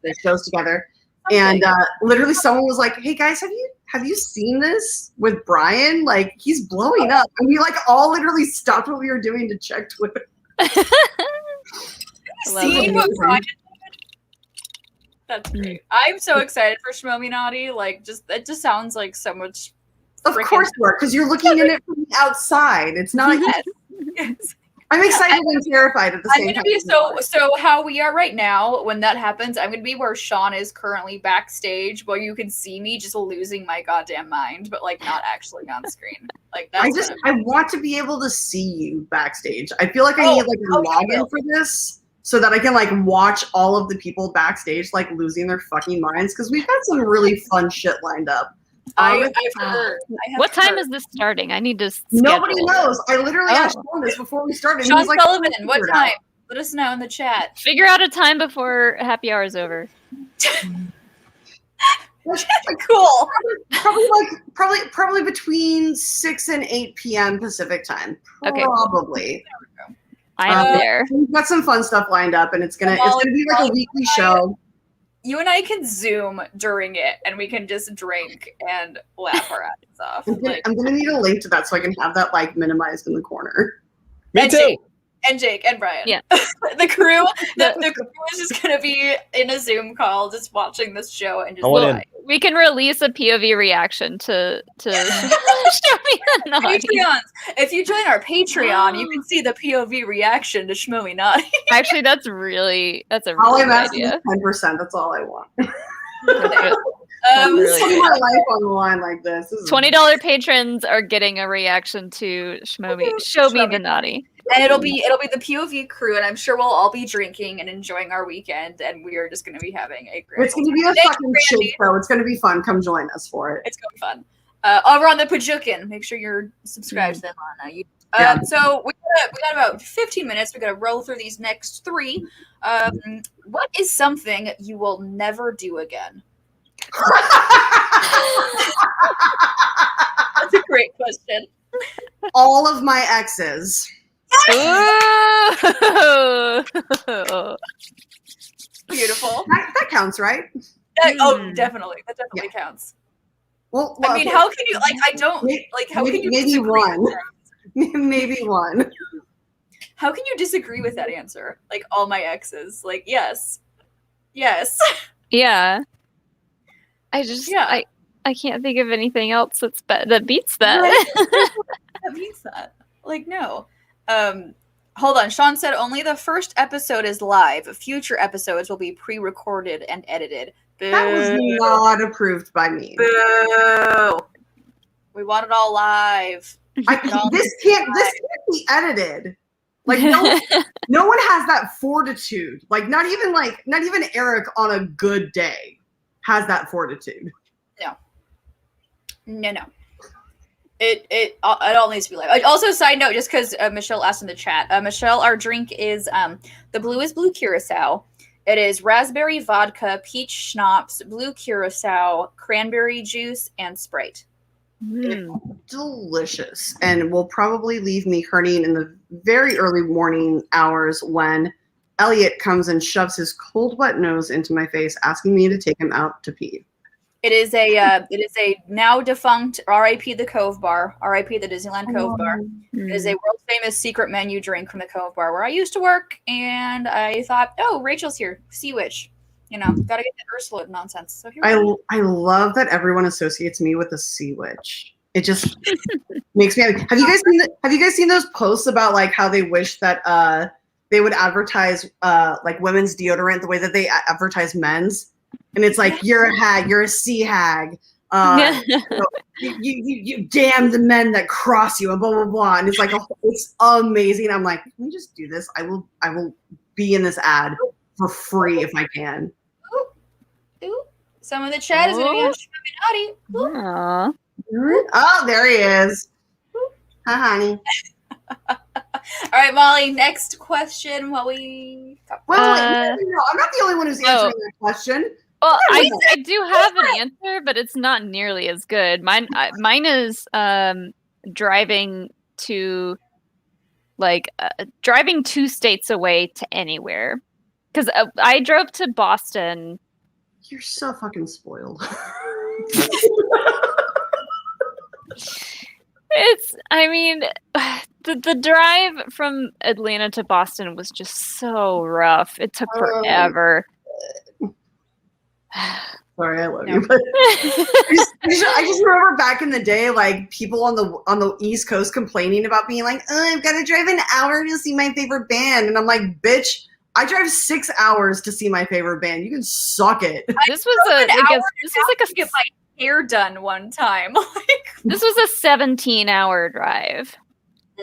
the shows together, and literally someone was like, "Hey guys, have you seen this with Brian? Like, he's blowing up." And we like all literally stopped what we were doing to check Twitter. See what Brian did? That's great. I'm so excited for Schmoedown Naughty. Like, it just sounds like so much. Of course you are, because you're looking at it from the outside. It's not. Yes. I'm excited and terrified at the same time. So how we are right now, when that happens, I'm gonna be where Sean is currently backstage, where you can see me just losing my goddamn mind, but like not actually on screen. Like that's I want to be able to see you backstage. I feel like I need like a login for this, so that I can like watch all of the people backstage like losing their fucking minds, because we've got some really fun shit lined up. I've heard. What time is this starting? I need to. Nobody knows. I literally asked Sean this before we started. Sean Sullivan, what time? Let us know in the chat. Figure out a time before happy hour is over. Cool. Probably between 6 and 8 p.m. Pacific time. Okay. Probably. I'm there. We've got some fun stuff lined up, and it's gonna be like a weekly show. You and I can Zoom during it, and we can just drink and laugh our asses off. I'm gonna need a link to that so I can have that like minimized in the corner. Me too. And Jake and Brian. Yeah. the crew is just gonna be in a Zoom call, just watching this show and just. I want in. We can release a POV reaction to show me the naughty. Patreons. If you join our Patreon, you can see the POV reaction to Schmoey Naughty. Actually, that's a really All good I'm asking is idea. 10%. That's all I want. Really Putting my life on the line like this. This is $20 patrons are getting a reaction to Show Me the Naughty. And it'll be the POV crew, and I'm sure we'll all be drinking and enjoying our weekend, and we are just going to be having a great. It's going to be a fucking shit show. It's going to be fun. Come join us for it. It's going to be fun. Over on the Pajukin, make sure you're subscribed to them on YouTube. So we got about 15 minutes. We got to roll through these next 3. What is something you will never do again? That's a great question. All of my exes. Beautiful. That counts, right? Oh, definitely. That definitely counts. Well, I mean, how can you how can you maybe disagree one? with that? Maybe one. How can you disagree with that answer? Like, all my exes. Like, yes. Yeah. I can't think of anything else that beats that. That beats that. Like, no. Hold on. Sean said only the first episode is live. Future episodes will be pre-recorded and edited. Boo. That was not approved by me. Boo. We want it all live. This can't be edited. Like no one has that fortitude. Like not even Eric on a good day has that fortitude. No. It all needs to be live. Also, side note, just because Michelle asked in the chat, Michelle, our drink is the blue is blue curacao. It is raspberry vodka, peach schnapps, blue curacao, cranberry juice, and Sprite. Delicious, and will probably leave me hurting in the very early morning hours when Elliot comes and shoves his cold, wet nose into my face, asking me to take him out to pee. It is a now defunct R.I.P. the Cove Bar, R.I.P. the Disneyland Cove Bar. It is a world famous secret menu drink from the Cove Bar where I used to work, and I thought, oh, Rachel's here, Sea Witch, gotta get that Ursula nonsense. So here I love that everyone associates me with the Sea Witch. It just makes me happy. Have you guys seen those posts about like how they wish that they would advertise like women's deodorant the way that they advertise men's? And it's like, you're a hag, you're a sea hag. You damn the men that cross you and blah, blah, blah. And it's like, it's amazing. I'm like, can we just do this? I will be in this ad for free if I can. Ooh. Some of the chat is going to be on Schmoedown. Aww. Oh, there he is. Hi, honey. All right, Molly, next question while we talk. Well, no, I'm not the only one who's answering that question. Well, I do have an answer, but it's not nearly as good. Mine is driving to driving 2 states away to anywhere. Because I drove to Boston. You're so fucking spoiled. The drive from Atlanta to Boston was just so rough. It took forever. Sorry, I love you. But I just remember back in the day, like people on the East Coast complaining about being like, "Oh, I've got to drive an hour to see my favorite band," and I'm like, "Bitch, I drive 6 hours to see my favorite band. You can suck it." This was like a get my hair done one time. This was a 17-hour drive.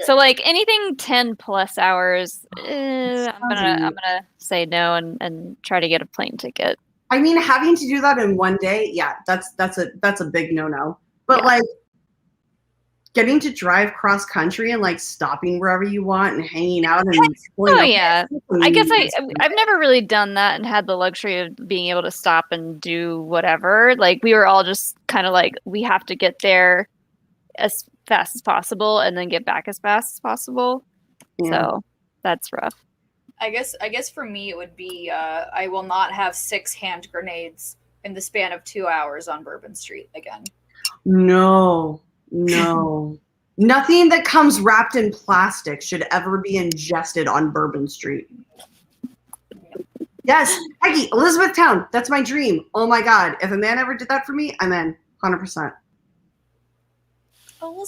So like anything 10 plus hours, I'm gonna say no and try to get a plane ticket. I mean, having to do that in one day, yeah, that's a big no. But like getting to drive cross country and like stopping wherever you want and hanging out and I guess I've never really done that and had the luxury of being able to stop and do whatever. Like we were all just kind of like, we have to get there as fast as possible and then get back as fast as possible. So that's rough. I guess for me it would be I will not have 6 hand grenades in the span of 2 hours on Bourbon Street again. No. Nothing that comes wrapped in plastic should ever be ingested on Bourbon Street. Yes, Peggy, Elizabethtown. That's my dream. Oh my God. If a man ever did that for me, I'm in 100%.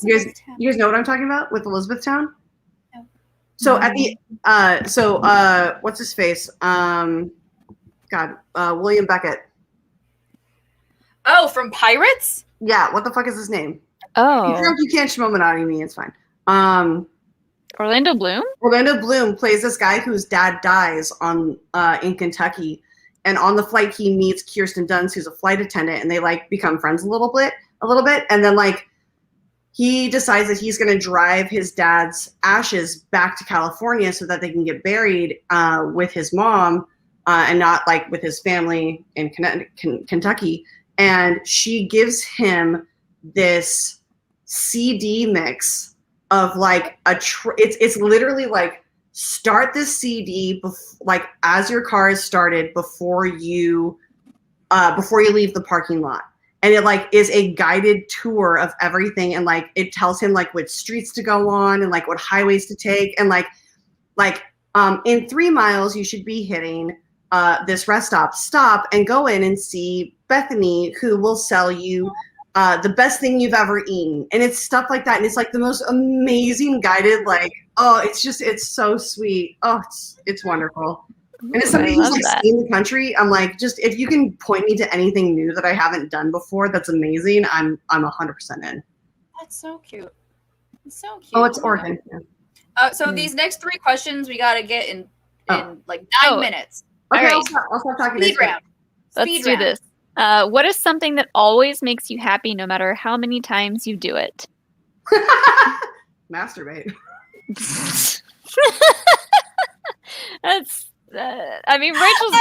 You guys know what I'm talking about with Elizabethtown? No. So at the what's his face? William Beckett. Oh, from Pirates? Yeah, what the fuck is his name? Oh, You can't Schmoedown me, it's fine. Orlando Bloom? Orlando Bloom plays this guy whose dad dies in Kentucky, and on the flight he meets Kirsten Dunst, who's a flight attendant, and they like become friends a little bit, and then like he decides that he's going to drive his dad's ashes back to California so that they can get buried with his mom and not like with his family in Kentucky. And she gives him this CD mix of like it's literally like start this CD like as your car is started before you leave the parking lot. And it like is a guided tour of everything, and like it tells him like which streets to go on and like what highways to take, and like in 3 miles you should be hitting this rest stop and go in and see Bethany, who will sell you the best thing you've ever eaten. And it's stuff like that, and it's like the most amazing guided like it's so sweet. Oh, it's wonderful. And as somebody who's like seen the country, I'm like, just if you can point me to anything new that I haven't done before, that's amazing. I'm 100% in. That's so cute. It's so cute. Oh, it's Oregon. So these next 3 questions we gotta get in like 9 minutes. Okay, All I'll right. stop talking. Speed round. Let's do this. What is something that always makes you happy no matter how many times you do it? Masturbate. That's. I mean, Rachel's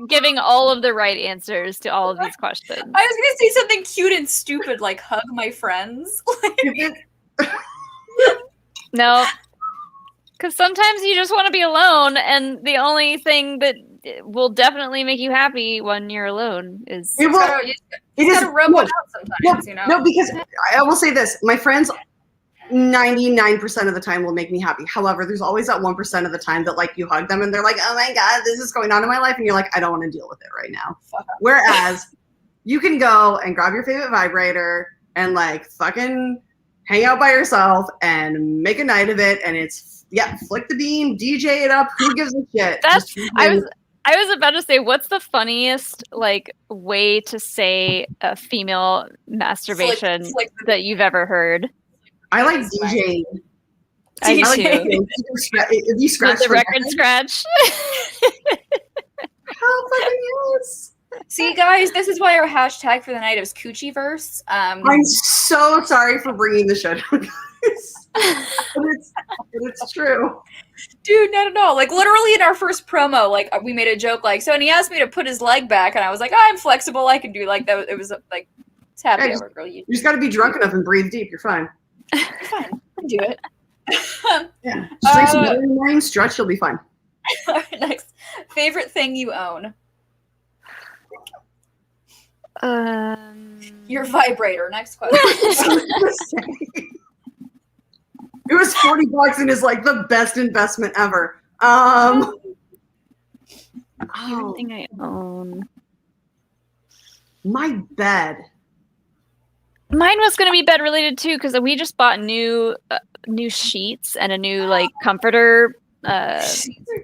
giving all of the right answers to all of these questions. I was gonna say something cute and stupid like hug my friends. No, because sometimes you just want to be alone, and the only thing that will definitely make you happy when you're alone is. You gotta rub one out sometimes, you know. No, because I will say this: my friends 99% of the time will make me happy. However, there's always that 1% of the time that like you hug them and they're like, oh my God, this is going on in my life. And you're like, I don't want to deal with it right now. Whereas you can go and grab your favorite vibrator and like fucking hang out by yourself and make a night of it. And it's, flick the bean, DJ it up. Who gives a shit? I was about to say, what's the funniest like way to say a female masturbation that you've ever heard? I like DJing. I do. If you scratch the record scratch. How fucking yes. See, guys, this is why our hashtag for the night is Coochieverse. I'm so sorry for bringing the show down, guys. but it's true. Dude, no. Like, literally in our first promo, like, we made a joke, like, so, and he asked me to put his leg back, and I was like, I'm flexible, I can do, like, that. It was, like, it's happy hour, girl. You just gotta be drunk enough and breathe deep, you're fine. You're fine. You can do it. Yeah. Just drink some water in the morning, stretch, you'll be fine. All right, next. Favorite thing you own? Your vibrator. Next question. It was $40 and is like the best investment ever. Everything I own. My bed. Mine was going to be bed related too, because we just bought new sheets and a new like comforter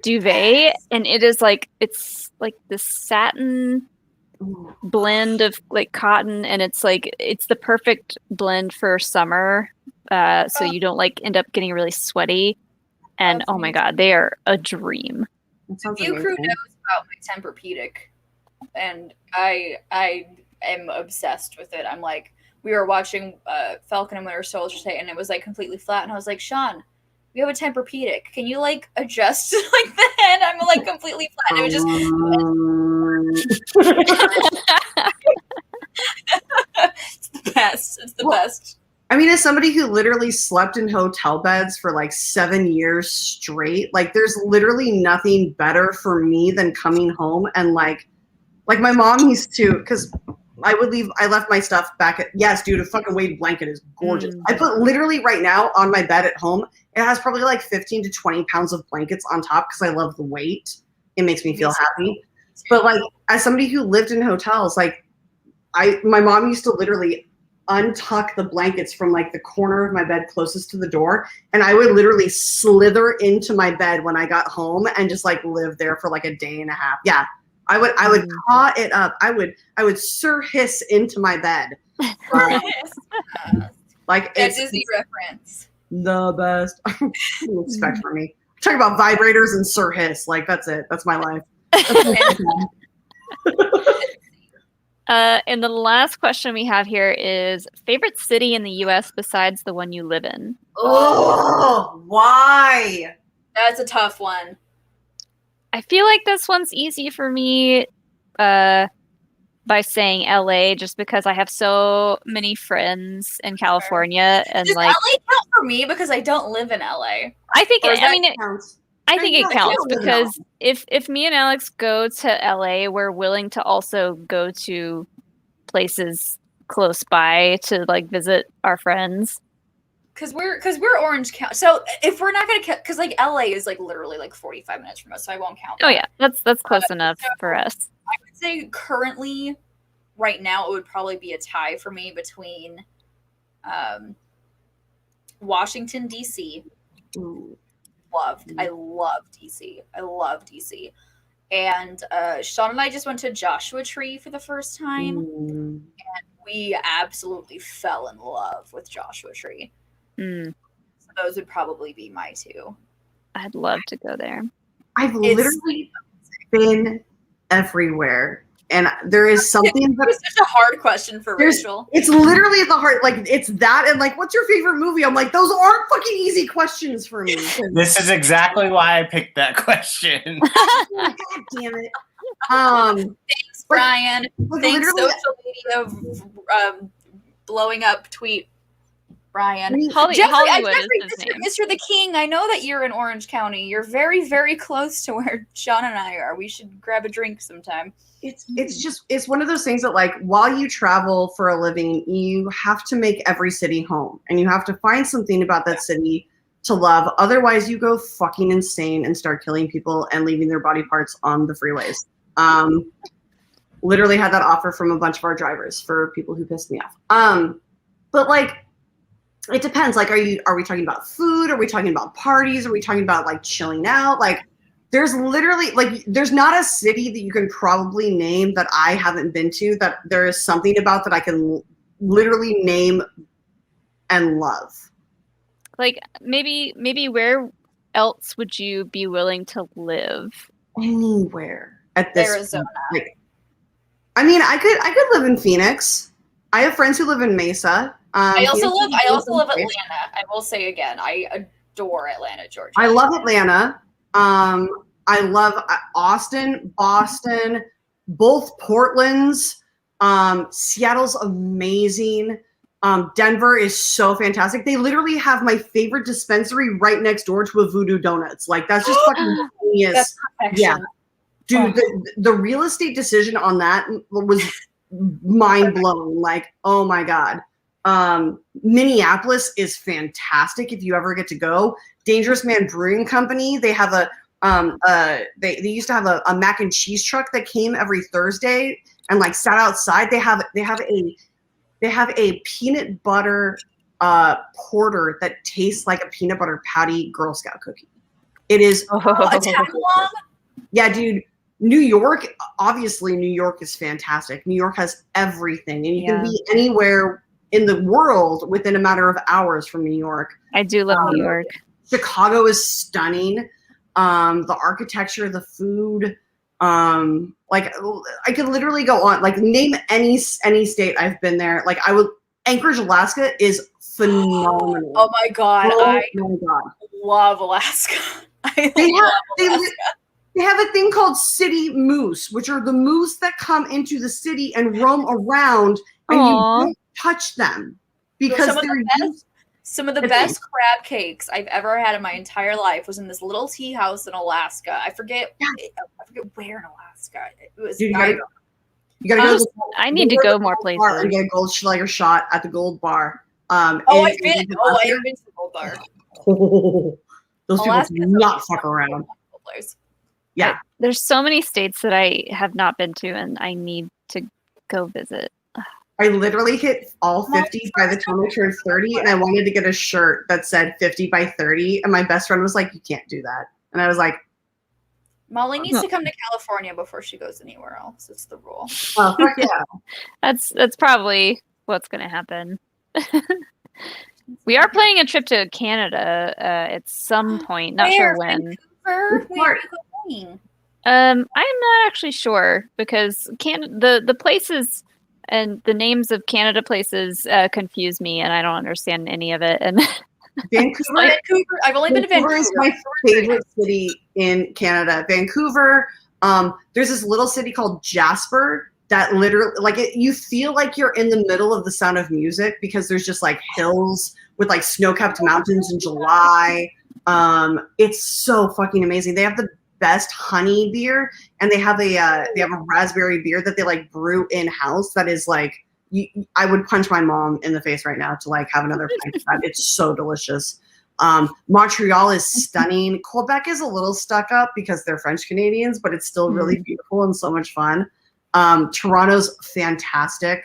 duvet, and it's like this satin blend of like cotton, and it's the perfect blend for summer, so you don't like end up getting really sweaty. And oh my God, they are a dream. You crew knows about my Tempur-Pedic, and I am obsessed with it. I'm like, we were watching Falcon and Winter Soldier today, and it was like completely flat, and I was like, Sean, we have a Tempur-Pedic. Can you like adjust like the head? I'm like completely flat. And it was just. It's the best. It's the best. I mean, as somebody who literally slept in hotel beds for like 7 years straight, like there's literally nothing better for me than coming home and like my mom used to, because I left my stuff back at, yes, dude, a fucking weighted blanket is gorgeous. I put literally right now on my bed at home, it has probably like 15 to 20 pounds of blankets on top because I love the weight. It makes me feel happy. But like, as somebody who lived in hotels, like my mom used to literally untuck the blankets from like the corner of my bed closest to the door, and I would literally slither into my bed when I got home and just like live there for like a day and a half. Yeah. I would paw it up. I would Sir Hiss into my bed. Like that Disney reference. The best. What do you expect from me? Talk about vibrators and Sir Hiss. Like that's it. That's my life. And the last question we have here is favorite city in the U.S. besides the one you live in? Oh, why? That's a tough one. I feel like this one's easy for me by saying LA, just because I have so many friends in California. And does like, LA count for me because I don't live in LA? I think Counts. I think it counts I don't because if me and Alex go to LA, we're willing to also go to places close by to like visit our friends. Because we're Orange County. So if we're not gonna count, because like LA is like literally like 45 minutes from us, so I won't count. Oh yeah, that's close enough for us. I would say currently, right now, it would probably be a tie for me between Washington D.C. I love DC. I love DC. And Sean and I just went to Joshua Tree for the first time, and we absolutely fell in love with Joshua Tree. So those would probably be my two. I'd love to go there. I've literally been everywhere, and there is something that it's such a hard question for Rachel. It's literally the heart. Like it's that, and like, what's your favorite movie? I'm like, those aren't fucking easy questions for me. This is exactly why I picked that question. God damn it. Thanks, Brian. Thanks, literally- social media blowing up tweet. Brian. Hollywood Jeffrey, is his name. Mr. the King, I know that you're in Orange County. You're very, very close to where Sean and I are. We should grab a drink sometime. It's one of those things that like while you travel for a living, you have to make every city home, and you have to find something about that city to love. Otherwise, you go fucking insane and start killing people and leaving their body parts on the freeways. Literally had that offer from a bunch of our drivers for people who pissed me off. But like, it depends. Like, are we talking about food? Are we talking about parties? Are we talking about like chilling out? Like, there's literally like, there's not a city that you can probably name that I haven't been to that there is something about that I can literally name and love. Like maybe where else would you be willing to live? Anywhere at this Arizona. Like, I mean, I could live in Phoenix. I have friends who live in Mesa. I also love Atlanta. I will say again, I adore Atlanta, Georgia. I love Atlanta. I love Austin, Boston, both Portlands. Seattle's amazing. Denver is so fantastic. They literally have my favorite dispensary right next door to a Voodoo Donuts. Like, that's just fucking genius. That's perfection. Yeah. Dude, the real estate decision on that was mind blowing. Like, oh my God. Minneapolis is fantastic if you ever get to go. Dangerous Man Brewing Company, they have they used to have a mac and cheese truck that came every Thursday and like sat outside. They have a peanut butter porter that tastes like a peanut butter patty Girl Scout cookie. It is yeah, dude. New York, obviously New York is fantastic. New York has everything, and you can be anywhere in the world within a matter of hours from New York. I do love New York. Chicago is stunning. The architecture, the food, like I could literally go on. Like, name any state I've been there. Like, Anchorage, Alaska is phenomenal. Oh my God. Oh my God. Love Alaska. They have a thing called city moose, which are the moose that come into the city and roam around, and you don't touch them because some of the best crab cakes I've ever had in my entire life was in this little tea house in Alaska. I forget where in Alaska it was. You gotta go. To the, I need to go more Gold Bar places. and get a Goldschlager shot at the Gold Bar. I've been to the Gold Bar. Those people do not fuck around. Yeah. There's so many states that I have not been to, and I need to go visit. I literally hit all 50 by the time I turned 30, and I wanted to get a shirt that said 50 by 30, and my best friend was like, you can't do that. And I was like, Molly needs to come to California before she goes anywhere else. It's the rule. oh, fuck yeah. That's probably what's going to happen. We are planning a trip to Canada at some point. Not sure when. Where are you going? I'm not actually sure because the places and the names of Canada places confuse me, and I don't understand any of it. And Vancouver. I've only been to Vancouver. Is my favorite city in Canada. Vancouver. There's this little city called Jasper that literally, you feel like you're in the middle of The Sound of Music because there's just like hills with like snow-capped mountains in July. It's so fucking amazing. They have the best honey beer, and they have a raspberry beer that they like brew in house. That is like. I would punch my mom in the face right now to like have another pint of that. It's so delicious. Montreal is stunning. Quebec is a little stuck up because they're French Canadians, but it's still really beautiful and so much fun. Toronto's fantastic.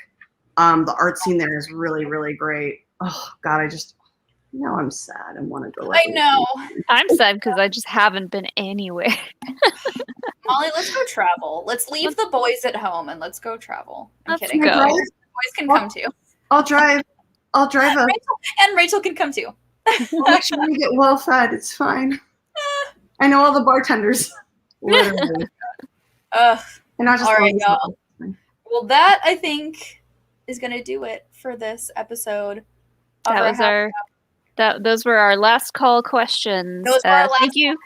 The art scene there is really, really great. Oh God, I'm sad and want to go. I know. I'm sad because I just haven't been anywhere. Molly, let's go travel. Let's leave the boys at home and let's go travel. I'm Let's kidding. go. Boys can come too. I'll drive. And Rachel can come too. I'll make sure we get well fed. It's fine. I know all the bartenders. Literally. And not just all right, y'all. Well, that I think is gonna do it for this episode. Those were our last call questions. Those were our last thank you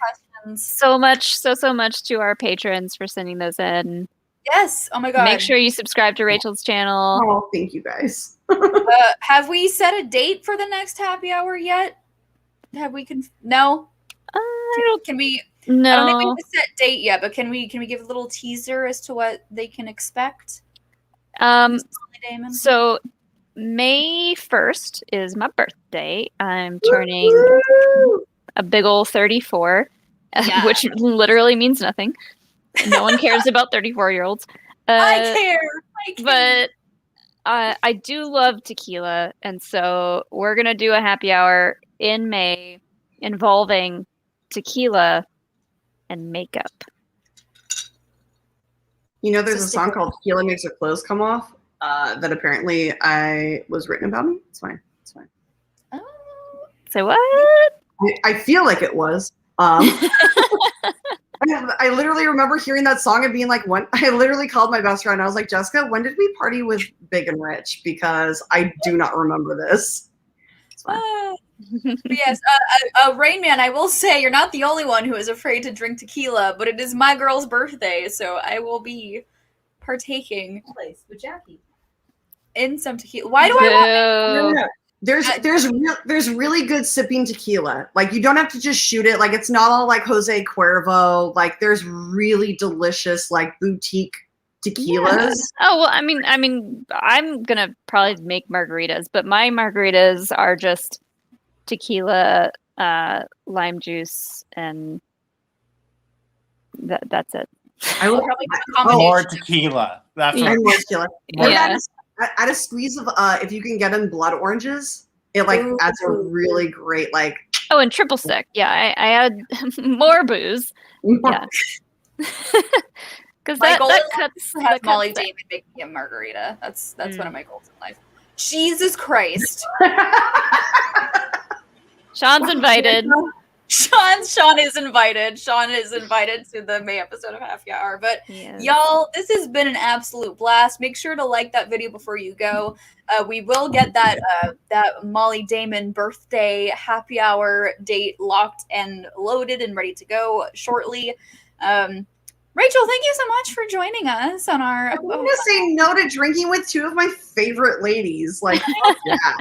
questions. so much to our patrons for sending those in. Yes. Oh my God. Make sure you subscribe to Rachel's channel. Oh, thank you guys. Have we set a date for the next happy hour yet? Have we? No. Can we? No. I don't think we have a set date yet, but can we give a little teaser as to what they can expect? So May 1st is my birthday. I'm turning a big old 34, which literally means nothing. No one cares about 34-year-olds. I care. But I do love tequila, and so we're going to do a happy hour in May involving tequila and makeup. There's a song called Tequila Makes Her Clothes Come Off that apparently was written about me. It's fine. Oh. So what? I feel like it was. I literally remember hearing that song and being like, I literally called my best friend. I was like, Jessica, when did we party with Big and Rich? Because I do not remember this. Yes, Rain Man, I will say you're not the only one who is afraid to drink tequila, but it is my girl's birthday, so I will be partaking with Jackie in some tequila. Why do I want? No. There's really good sipping tequila. Like you don't have to just shoot it. Like it's not all like Jose Cuervo. Like there's really delicious like boutique tequilas. Yeah. Oh well, I mean, I'm gonna probably make margaritas, but my margaritas are just tequila, lime juice, and that's it. I will probably more tequila. That's more tequila. Yeah. Add a squeeze of if you can get in blood oranges, it like adds a really great like. Oh, and triple sec. Yeah, I add more booze. Yeah. Because that cuts. Have Molly Damon make me a margarita. That's one of my goals in life. Jesus Christ. Sean's invited. Sean is invited. Sean is invited to the May episode of Happy Hour. But y'all, this has been an absolute blast. Make sure to like that video before you go. We will get that Molly Damon birthday happy hour date locked and loaded and ready to go shortly. Rachel, thank you so much for joining us on our. I'm gonna say no to drinking with two of my favorite ladies. Like, yeah.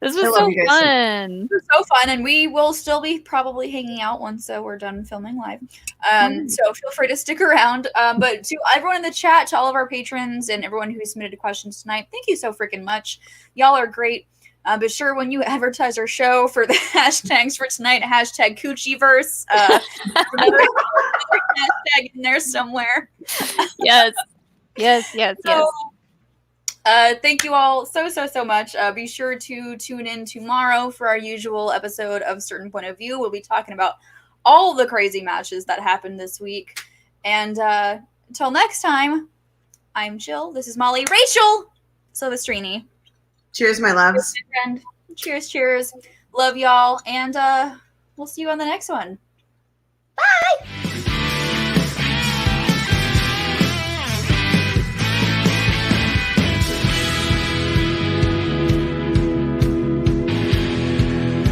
This I was love so you guys so fun. It was so fun, and we will still be probably hanging out once we're done filming live. So feel free to stick around. But to everyone in the chat, to all of our patrons, and everyone who submitted questions tonight, thank you so freaking much. Y'all are great. But sure, when you advertise our show for the hashtags for tonight, hashtag Coochieverse, another hashtag in there somewhere. Yes. So, thank you all so much. Be sure to tune in tomorrow for our usual episode of Certain Point of View. We'll be talking about all the crazy matches that happened this week. And until next time, I'm Jill. This is Molly. Rachel Silvestrini. Cheers, my loves. Cheers, my friend. Cheers. Love y'all. And we'll see you on the next one.